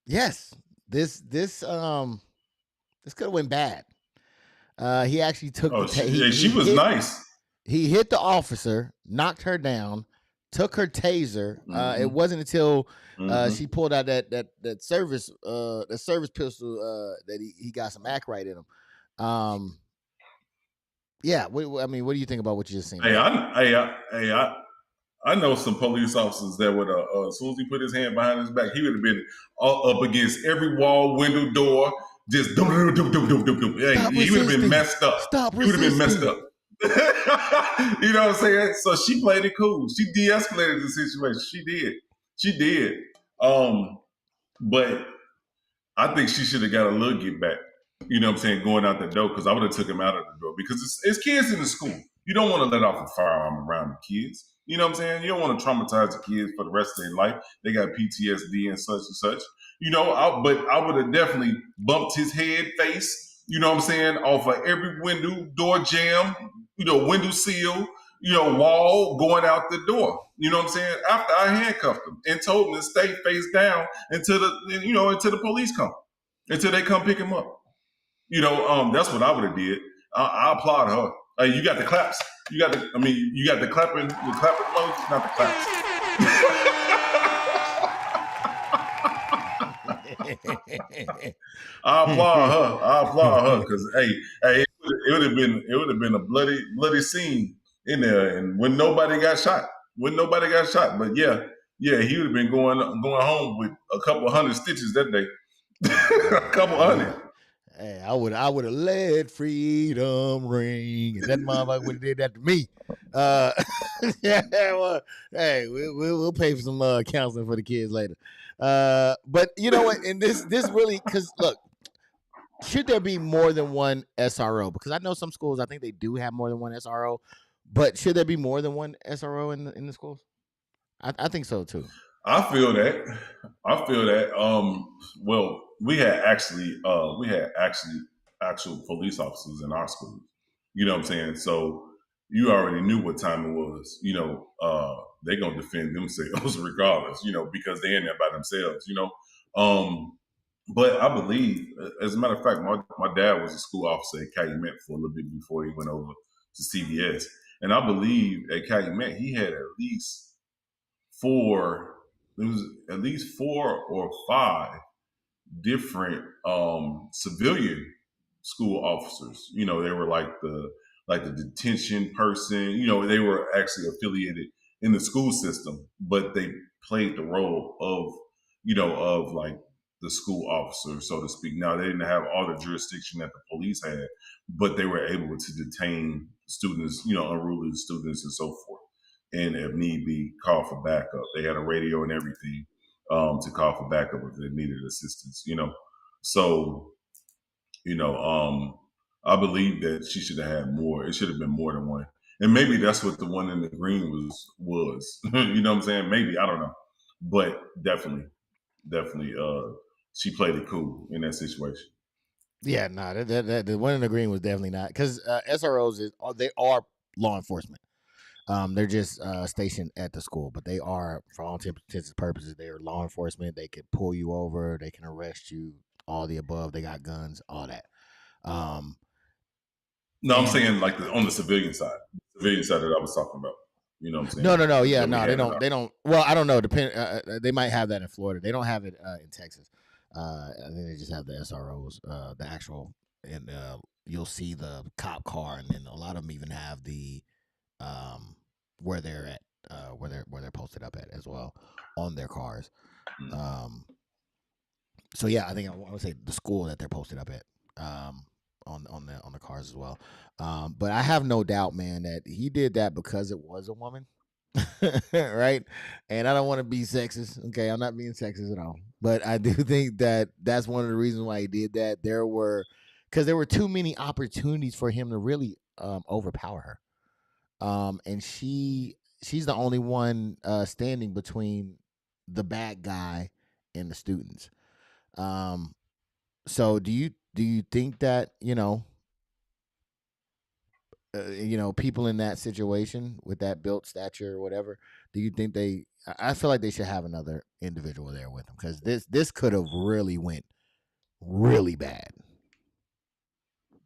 yes, this could have went bad. He actually took she was nice. He hit the officer, knocked her down, took her taser. It wasn't until she pulled out that service pistol that he got some act right in him. Yeah, I mean, what do you think about what you just seen? I know some police officers that would, as soon as he put his hand behind his back, he would have been up against every wall, window, door, just Hey, he would have been messed up. He would have been messed up. You know what I'm saying? So she played it cool. She de-escalated the situation. She did. But I think she should have got a little get back. You know what I'm saying? Going out the door, because I would have took him out of the door, because it's kids in the school. You don't want to let off a firearm around the kids. You know what I'm saying? You don't want to traumatize the kids for the rest of their life. They got PTSD and such. But I would have definitely bumped his head, face, you know what I'm saying, off of every window, door jam, window seal, wall, going out the door. You know what I'm saying? After I handcuffed him and told him to stay face down until the police come, until they come pick him up. That's what I would have did. I applaud her. Hey, you got the claps. You got the clapping emojis, not the claps. I applaud her, because hey, it would have been a bloody scene in there, and when nobody got shot. But yeah, he would have been going home with a couple hundred stitches that day. A couple hundred. Hey, I would have let freedom ring. If that motherfucker would have did that to me. Yeah, well, hey, we'll pay for some counseling for the kids later. But you know what? And this really, because look, should there be more than one SRO? Because I know some schools, I think they do have more than one SRO. But should there be more than one SRO in the schools? I think so too. I feel that. Well, we had actually actual police officers in our schools. You know what I'm saying? So you already knew what time it was. They're gonna defend themselves regardless. Because they're in there by themselves. But I believe, as a matter of fact, my dad was a school officer at Calumet for a little bit before he went over to CVS, and I believe at Calumet he had at least 4 or 5 different civilian school officers. They were like the detention person. They were actually affiliated in the school system, but they played the role of like the school officer, so to speak. Now, they didn't have all the jurisdiction that the police had, but they were able to detain students, unruly students and so forth. And if need be, call for backup. They had a radio and everything to call for backup if they needed assistance. So, I believe that she should have had more. It should have been more than one. And maybe that's what the one in the green was. You know what I'm saying? Maybe, I don't know. But definitely, she played it cool in that situation. Yeah, no, that the one in the green was definitely not, because SROs they are law enforcement. They're just stationed at the school, but they are, for all intents and purposes, they are law enforcement. They could pull you over, they can arrest you, all the above. They got guns, all that. No, I'm saying like on the civilian side that I was talking about. You know what I'm saying? No, yeah, no, they don't. Well, I don't know. They might have that in Florida. They don't have it in Texas. I think they just have the SROs, the actual, and you'll see the cop car, and then a lot of them even have the where they're at, where they're posted up at as well on their cars. So yeah, I think I would say the school that they're posted up at, on the cars as well. But I have no doubt, man, that he did that because it was a woman. Right? And I don't want to be sexist. Okay, I'm not being sexist at all. But I do think that that's one of the reasons why he did that. Because there were too many opportunities for him to really overpower her. And she's the only one standing between the bad guy and the students. So do you think that, people in that situation with that built stature or whatever, do you think I feel like they should have another individual there with them, because this could have really went really bad.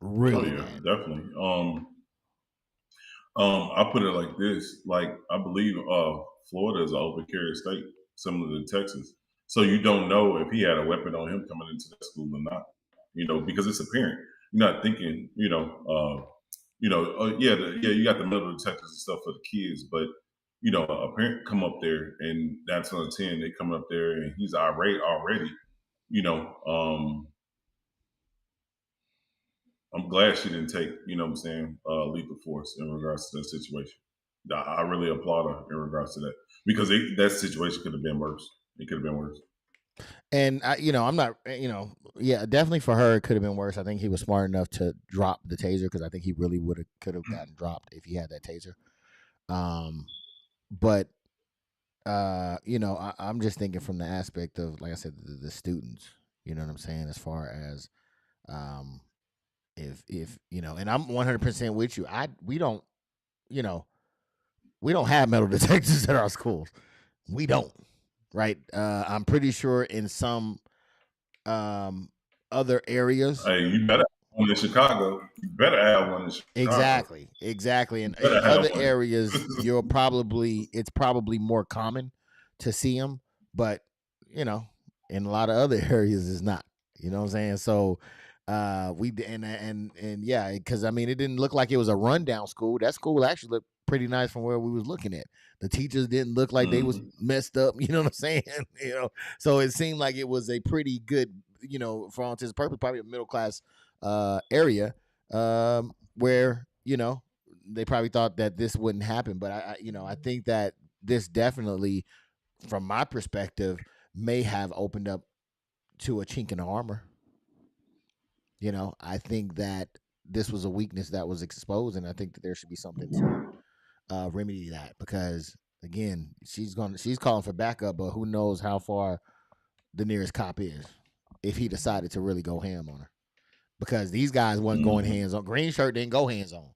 Really bad. Definitely. I put it like this: like, I believe Florida is an open carry state, similar to Texas. So you don't know if he had a weapon on him coming into the school or not. Because it's a parent. You're not thinking, you got the metal detectors and stuff for the kids, but a parent come up there and 9 out of 10 they come up there and he's irate already. I'm glad she didn't take, lethal force in regards to that situation. I really applaud her in regards to that, because that situation could have been worse. It could have been worse. And I'm not, definitely for her, it could have been worse. I think he was smart enough to drop the taser, because I think he really could have gotten dropped if he had that taser. But I'm just thinking from the aspect of, like I said, the students. You know what I'm saying? As far as, if and I'm 100% with you. We don't have metal detectors at our schools. We don't. Right? I'm pretty sure in some other areas. Hey, you better have one in Chicago. You better have one in Chicago. Exactly. And in other areas, it's probably more common to see them, but in a lot of other areas, it's not. You know what I'm saying? So yeah, because it didn't look like it was a rundown school. That school actually looked pretty nice from where we was looking at. The teachers didn't look like they was messed up. You know what I'm saying? So it seemed like it was a pretty good, for all intents and purposes, probably a middle class area, where they probably thought that this wouldn't happen. But I think that this definitely, from my perspective, may have opened up to a chink in the armor. I think that this was a weakness that was exposed, and I think that there should be something to remedy that, because again, she's calling for backup, but who knows how far the nearest cop is if he decided to really go ham on her, because these guys wasn't going hands on. Green shirt didn't go hands on.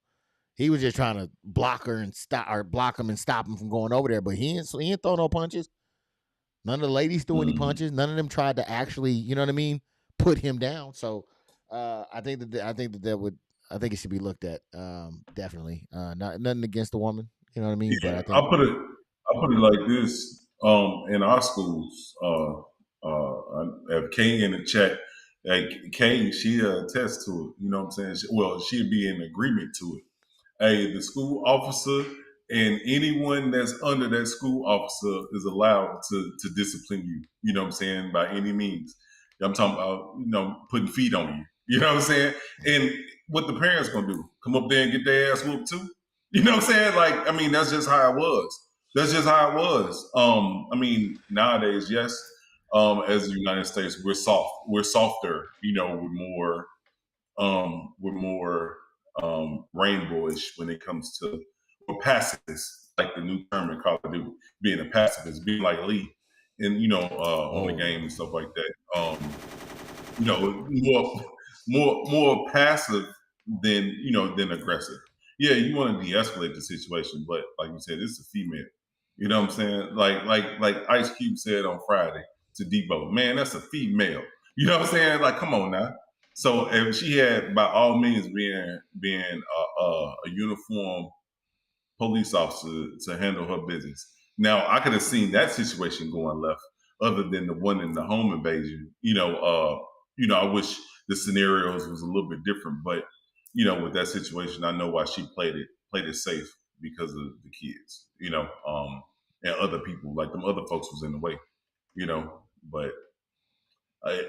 He was just trying to block her and block him and stop him from going over there, but he ain't throw no punches. None of the ladies threw any punches. None of them tried to actually, put him down. So I think it should be looked at, definitely. Nothing against the woman, you know what I mean? Yeah, but I think I'll put it like this. In our schools, I have Kay in the chat. Like, Kay, she attests to it. You know what I'm saying? She'd be in agreement to it. Hey, the school officer and anyone that's under that school officer is allowed to discipline you. You know what I'm saying? By any means. I'm talking about, putting feet on you. You know what I'm saying? And what the parents gonna do? Come up there and get their ass whooped too? You know what I'm saying? Like, that's just how it was. That's just how it was. Nowadays, yes, as the United States, we're soft. We're softer, with more we're more rainbowish when it comes to or pacifists, like the new term in Call of Duty, being a pacifist, being like Lee, and on the game and stuff like that. More passive than than aggressive. Yeah, you want to de-escalate the situation, but like you said, it's a female. You know what I'm saying? Like Ice Cube said on Friday to Debo, man, that's a female. You know what I'm saying? Like, come on now. So if she had, by all means, being a uniform police officer to handle her business. Now, I could have seen that situation going left, other than the one in the home invasion. I wish the scenarios was a little bit different, but with that situation, I know why she played it safe because of the kids, and other people, like them other folks was in the way, but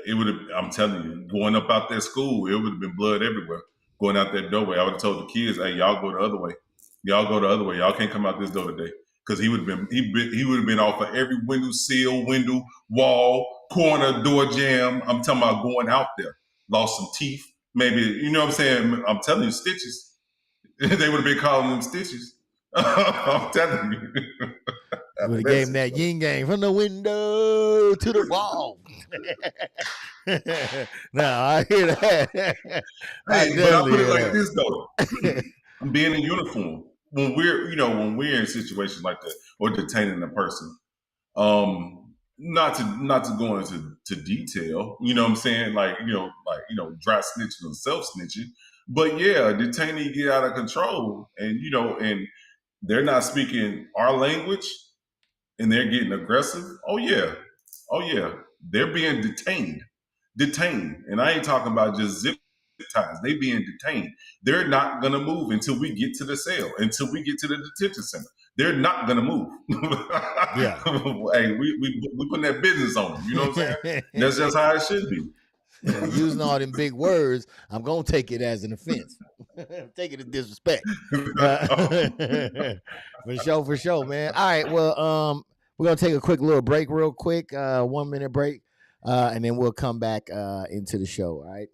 it would have, I'm telling you, going up out that school, it would have been blood everywhere. Going out that doorway, I would have told the kids, "Hey, y'all go the other way. Y'all go the other way. Y'all can't come out this door today." Because he would have been off of every window sill, window, wall, corner, door jam. I'm talking about going out there. Lost some teeth, maybe. You know what I'm saying? I'm telling you, stitches. They would have been calling them stitches. I'm telling you. Would have gave him that yin yang from the window to the wall. No, I hear that. Hey, but I put it like this though. Being in uniform, when we're in situations like that or detaining a person, not to go into detail, you know what I'm saying? Like dry snitching or self snitching. But yeah, a detainee get out of control and and they're not speaking our language and they're getting aggressive. Oh yeah. They're being detained. And I ain't talking about just zip ties. They being detained. They're not gonna move until we get to the cell, until we get to the detention center. They're not gonna move. Yeah. Hey, we putting that business on them. You know what I'm saying? That's just how it should be. Yeah, using all them big words, I'm gonna take it as an offense. Take it as disrespect. For sure, man. All right, well, we're gonna take a quick little break, real quick, 1 minute break, and then we'll come back into the show. All right.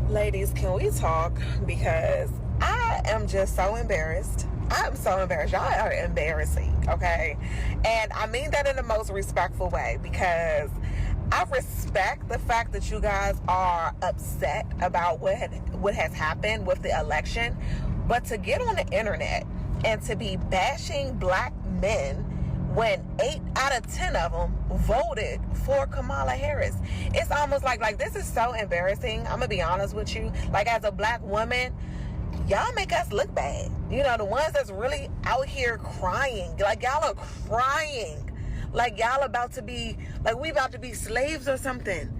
Ladies, can we talk? Because I am just so embarrassed. I'm so embarrassed. Y'all are embarrassing, okay? And I mean that in the most respectful way, because I respect the fact that you guys are upset about what has happened with the election, but to get on the internet and to be bashing black men when 8 out of 10 of them voted for Kamala Harris. It's almost like this is so embarrassing. I'm gonna be honest with you. Like, as a black woman, y'all make us look bad. The ones that's really out here crying. Like, y'all are crying. Like, y'all about to be, like, we about to be slaves or something.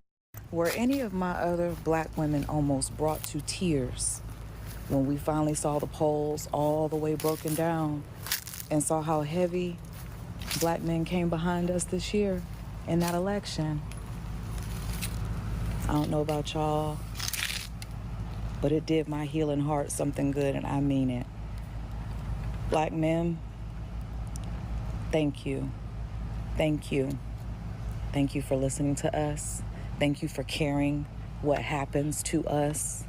Were any of my other black women almost brought to tears when we finally saw the polls all the way broken down and saw how heavy black men came behind us this year in that election? I don't know about y'all, but it did my healing heart something good, and I mean it. Black men, thank you. Thank you. Thank you for listening to us. Thank you for caring what happens to us.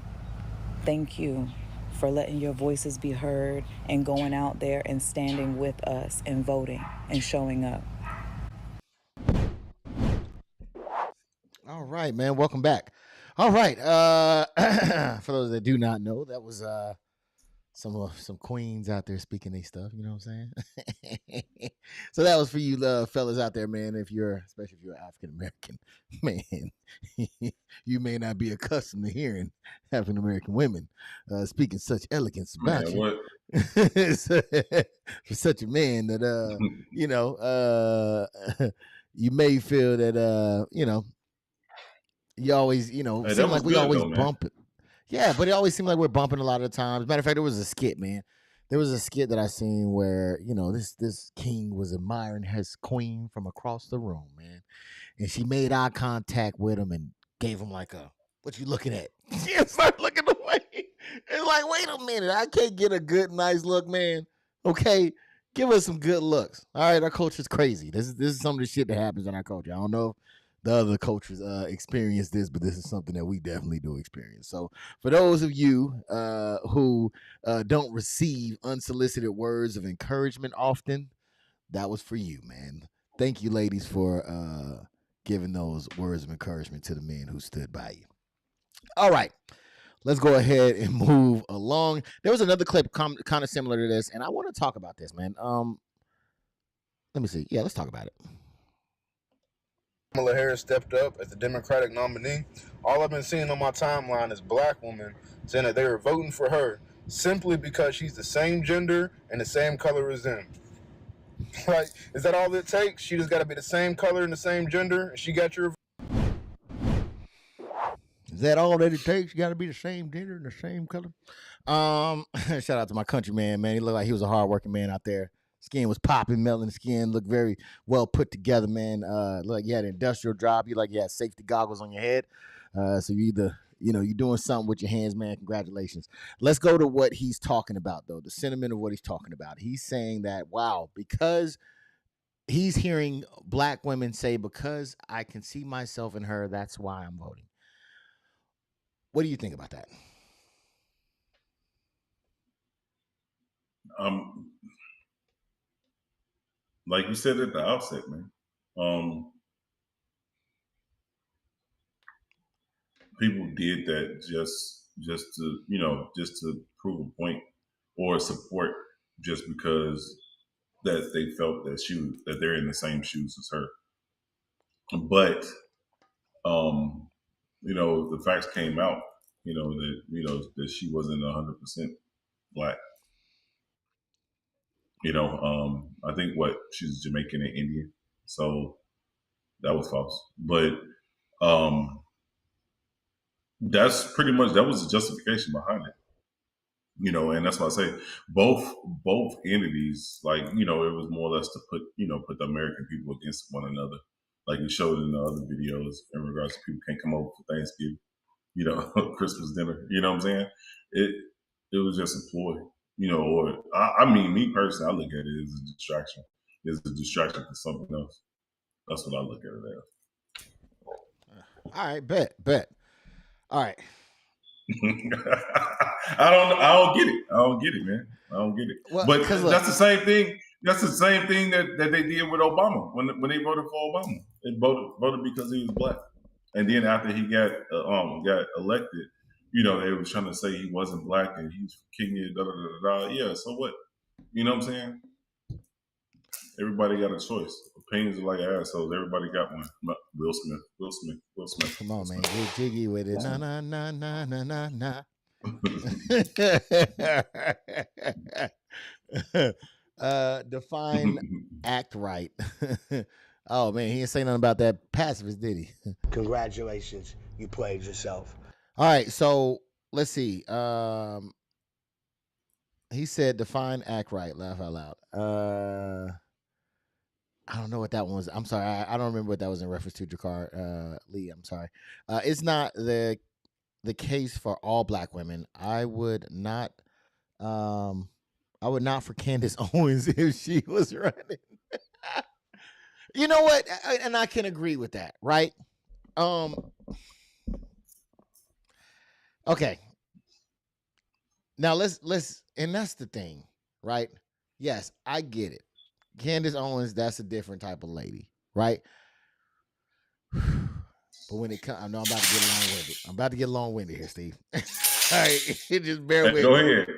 Thank you for letting your voices be heard and going out there and standing with us and voting and showing up. All right, man. Welcome back. All right. For those that do not know, that was some queens out there speaking their stuff. You know what I'm saying? So that was for you fellas out there, man. Especially if you're African American, man, you may not be accustomed to hearing African American women speaking such elegance about you. What? For such a man that you may feel that you always Hey, seem like we good, always though, man. bump it. Yeah, but it always seemed like we're bumping a lot of the times. Matter of fact, there was a skit, man. There was a skit that I seen where this king was admiring his queen from across the room, man, and she made eye contact with him and gave him like a "What you looking at?" She started looking away. It's like, wait a minute, I can't get a good, nice look, man. Okay, give us some good looks. All right, our culture's crazy. This is some of the shit that happens in our culture. I don't know if the other cultures experience this, but this is something that we definitely do experience. So for those of you who don't receive unsolicited words of encouragement often, that was for you, man. Thank you, ladies, for giving those words of encouragement to the men who stood by you. All right, let's go ahead and move along. There was another clip kind of similar to this, and I want to talk about this, man. Let me see. Yeah, let's talk about it. Kamala Harris stepped up as the Democratic nominee. All I've been seeing on my timeline is black women saying that they were voting for her simply because she's the same gender and the same color as them. Like, is that all it takes? She just got to be the same color and the same gender, and she got your. Is that all that it takes? You got to be the same gender and the same color. Shout out to my countryman, man. He looked like he was a hardworking man out there. Skin was popping, melanin skin, looked very well put together, man. Like you had an industrial job. You had safety goggles on your head. So you either, you're doing something with your hands, man. Congratulations. Let's go to what he's talking about, though. The sentiment of what he's talking about. He's saying that, wow, because he's hearing black women say, because I can see myself in her, that's why I'm voting. What do you think about that? Like you said at the outset, man. People did that just to prove a point or support, just because that they felt that they're in the same shoes as her. But the facts came out, that she wasn't 100% black. I think she's Jamaican and Indian, so that was false. But that's pretty much, that was the justification behind it. And that's why I say both entities, it was more or less to put the American people against one another. Like you showed in the other videos in regards to people can't come over for Thanksgiving, Christmas dinner. You know what I'm saying? It was just a ploy, or me personally, I look at it as a distraction. It's a distraction for something else. That's what I look at it as. All right, bet. All right. I don't get it. I don't get it, man. I don't get it. Well, but that's the same thing. That's the same thing that they did with Obama when they voted for Obama. They voted because he was black, and then after he got elected, they were trying to say he wasn't black and he's king of da da da da. Yeah, so what? You know what I'm saying? Everybody got a choice. Opinions are like assholes. Everybody got one. Will Smith. Come on, man. Get jiggy with it. Na na na na na na na. Define act right. Oh man, he didn't say nothing about that pacifist, did he? Congratulations, you played yourself. All right, so let's see. He said define act right. Laugh out loud. I don't know what that one was. I'm sorry. I don't remember what that was in reference to, Jakar Lee. I'm sorry. It's not the case for all black women. I would not for Candace Owens if she was running. You know what? And I can agree with that, right? Okay. Now let's and that's the thing, right? Yes, I get it. Candace Owens, that's a different type of lady, right? But when it comes, I know I'm about to get long-winded here, Steve. All right, just bear with me. Go ahead.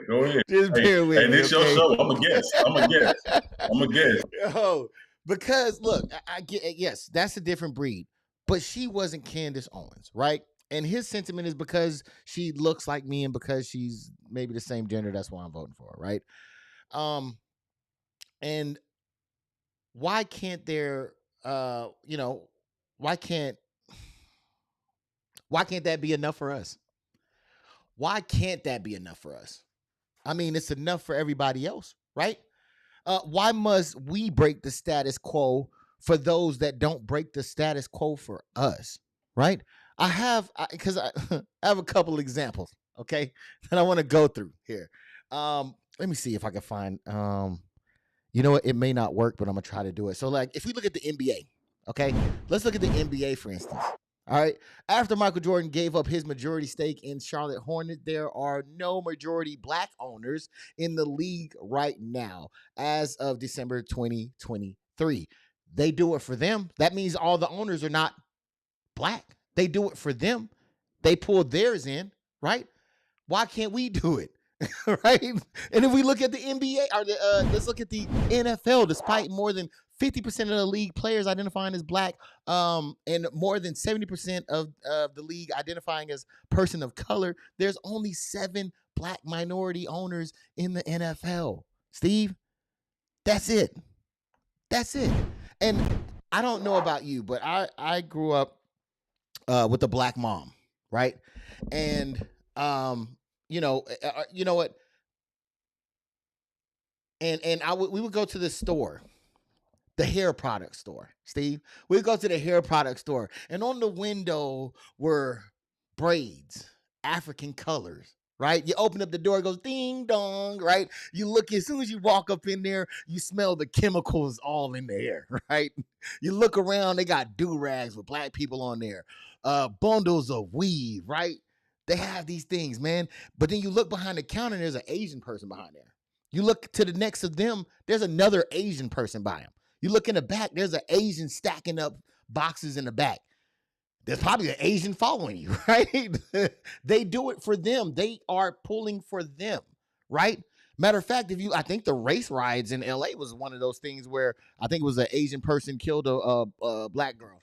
Just bear with me. And this your show. I'm a guest. Oh, because look, I get yes, that's a different breed, but she wasn't Candace Owens, right? And his sentiment is because she looks like me and because she's maybe the same gender, that's why I'm voting for her, right? And why can't there why can't that be enough for us? Why can't that be enough for us? I mean, it's enough for everybody else, right? Why must we break the status quo for those that don't break the status quo for us, right? I have a couple examples, okay, that I want to go through here. Let me see if I can find you know what? It may not work, but I'm going to try to do it. So, like, if we look at the NBA, Okay, let's look at the NBA, for instance. All right, after Michael Jordan gave up his majority stake in Charlotte Hornets, there are no majority black owners in the league right now as of December 2023. They do it for them. That means all the owners are not black. They do it for them. They pull theirs in, right? Why can't we do it? Right? And if we look at the NBA, or let's look at the NFL, despite more than 50% of the league players identifying as black, and more than 70% of the league identifying as person of color, there's only 7 black minority owners in the NFL. Steve, that's it. That's it. And I don't know about you, but I grew up with a black mom, right? And you know what? And we would go to the store, the hair product store, Steve. We'd go to the hair product store, and on the window were braids, African colors, right? You open up the door, it goes ding dong, right? You look, as soon as you walk up in there, you smell the chemicals all in the air, right? You look around, they got do-rags with black people on there, bundles of weave, right? They have these things, man. But then you look behind the counter, and there's an Asian person behind there. You look to the next of them, there's another Asian person by him. You look in the back, there's an Asian stacking up boxes in the back. There's probably an Asian following you, right? They do it for them. They are pulling for them, right? Matter of fact, I think the race riots in LA was one of those things where I think it was an Asian person killed a black girl.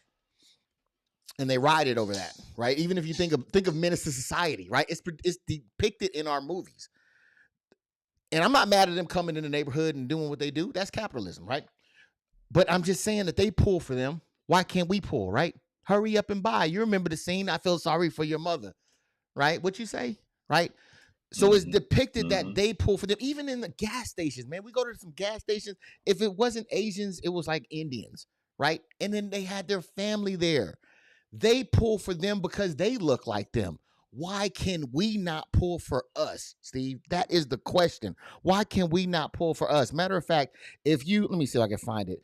And they rioted over that, right? Even if you think of Menace to Society, right? It's depicted in our movies. And I'm not mad at them coming in the neighborhood and doing what they do. That's capitalism, right? But I'm just saying that they pull for them. Why can't we pull, right? Hurry up and buy. You remember the scene, I feel sorry for your mother, right? What you say, right? So it's depicted that they pull for them. Even in the gas stations, man. We go to some gas stations. If it wasn't Asians, it was like Indians, right? And then they had their family there. They pull for them because they look like them. Why can we not pull for us, Steve? That is the question. Why can we not pull for us? Matter of fact, let me see if I can find it.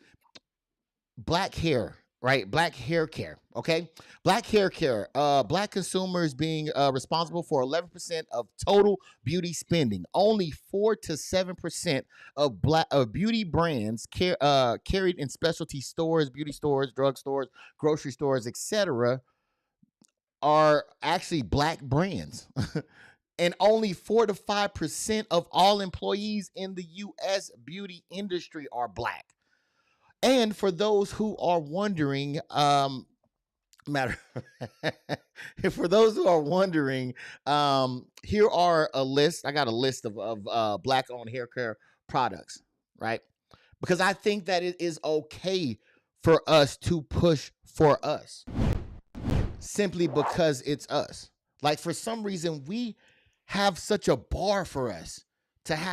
Black hair, right? Black hair care, okay? Black hair care. Black consumers being responsible for 11% of total beauty spending. Only 4 to 7% of beauty brands carried in specialty stores, beauty stores, drug stores, grocery stores, etc., are actually black brands. And only 4 to 5% of all employees in the U.S. beauty industry are black. And for those who are wondering, for those who are wondering, here are a list. I got a list of black-owned hair care products, right? Because I think that it is okay for us to push for us. Simply because it's us. Like, for some reason, we have such a bar for us to have